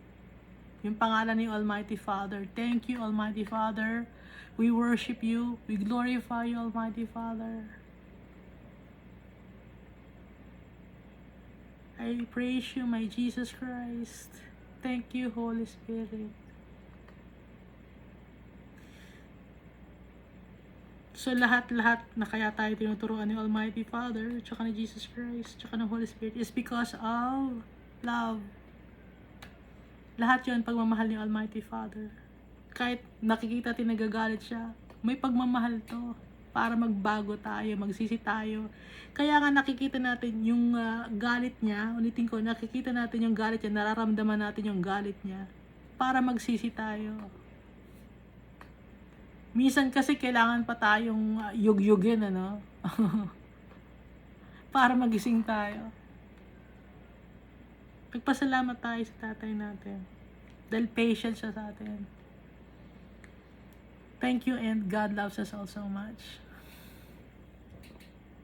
yung pangalan ni Almighty Father. Thank you, Almighty Father. We worship you. We glorify you, Almighty Father. I praise you, my Jesus Christ. Thank you, Holy Spirit. So lahat-lahat na kaya tayo tinuturuan ni Almighty Father, tsaka ni Jesus Christ, tsaka ng Holy Spirit is because of love. Lahat yun, pagmamahal ni Almighty Father. Kahit nakikita natin nagagalit siya, may pagmamahal to para magbago tayo, magsisi tayo. Kaya nga nakikita natin yung galit niya, ulitin ko, nakikita natin yung galit niya, nararamdaman natin yung galit niya para magsisi tayo. Minsan kasi kailangan pa tayong yugyugin, ano? Para magising tayo. Magpasalamat tayo sa tatay natin. Dahil patient siya sa atin. Thank you, and God loves us all so much.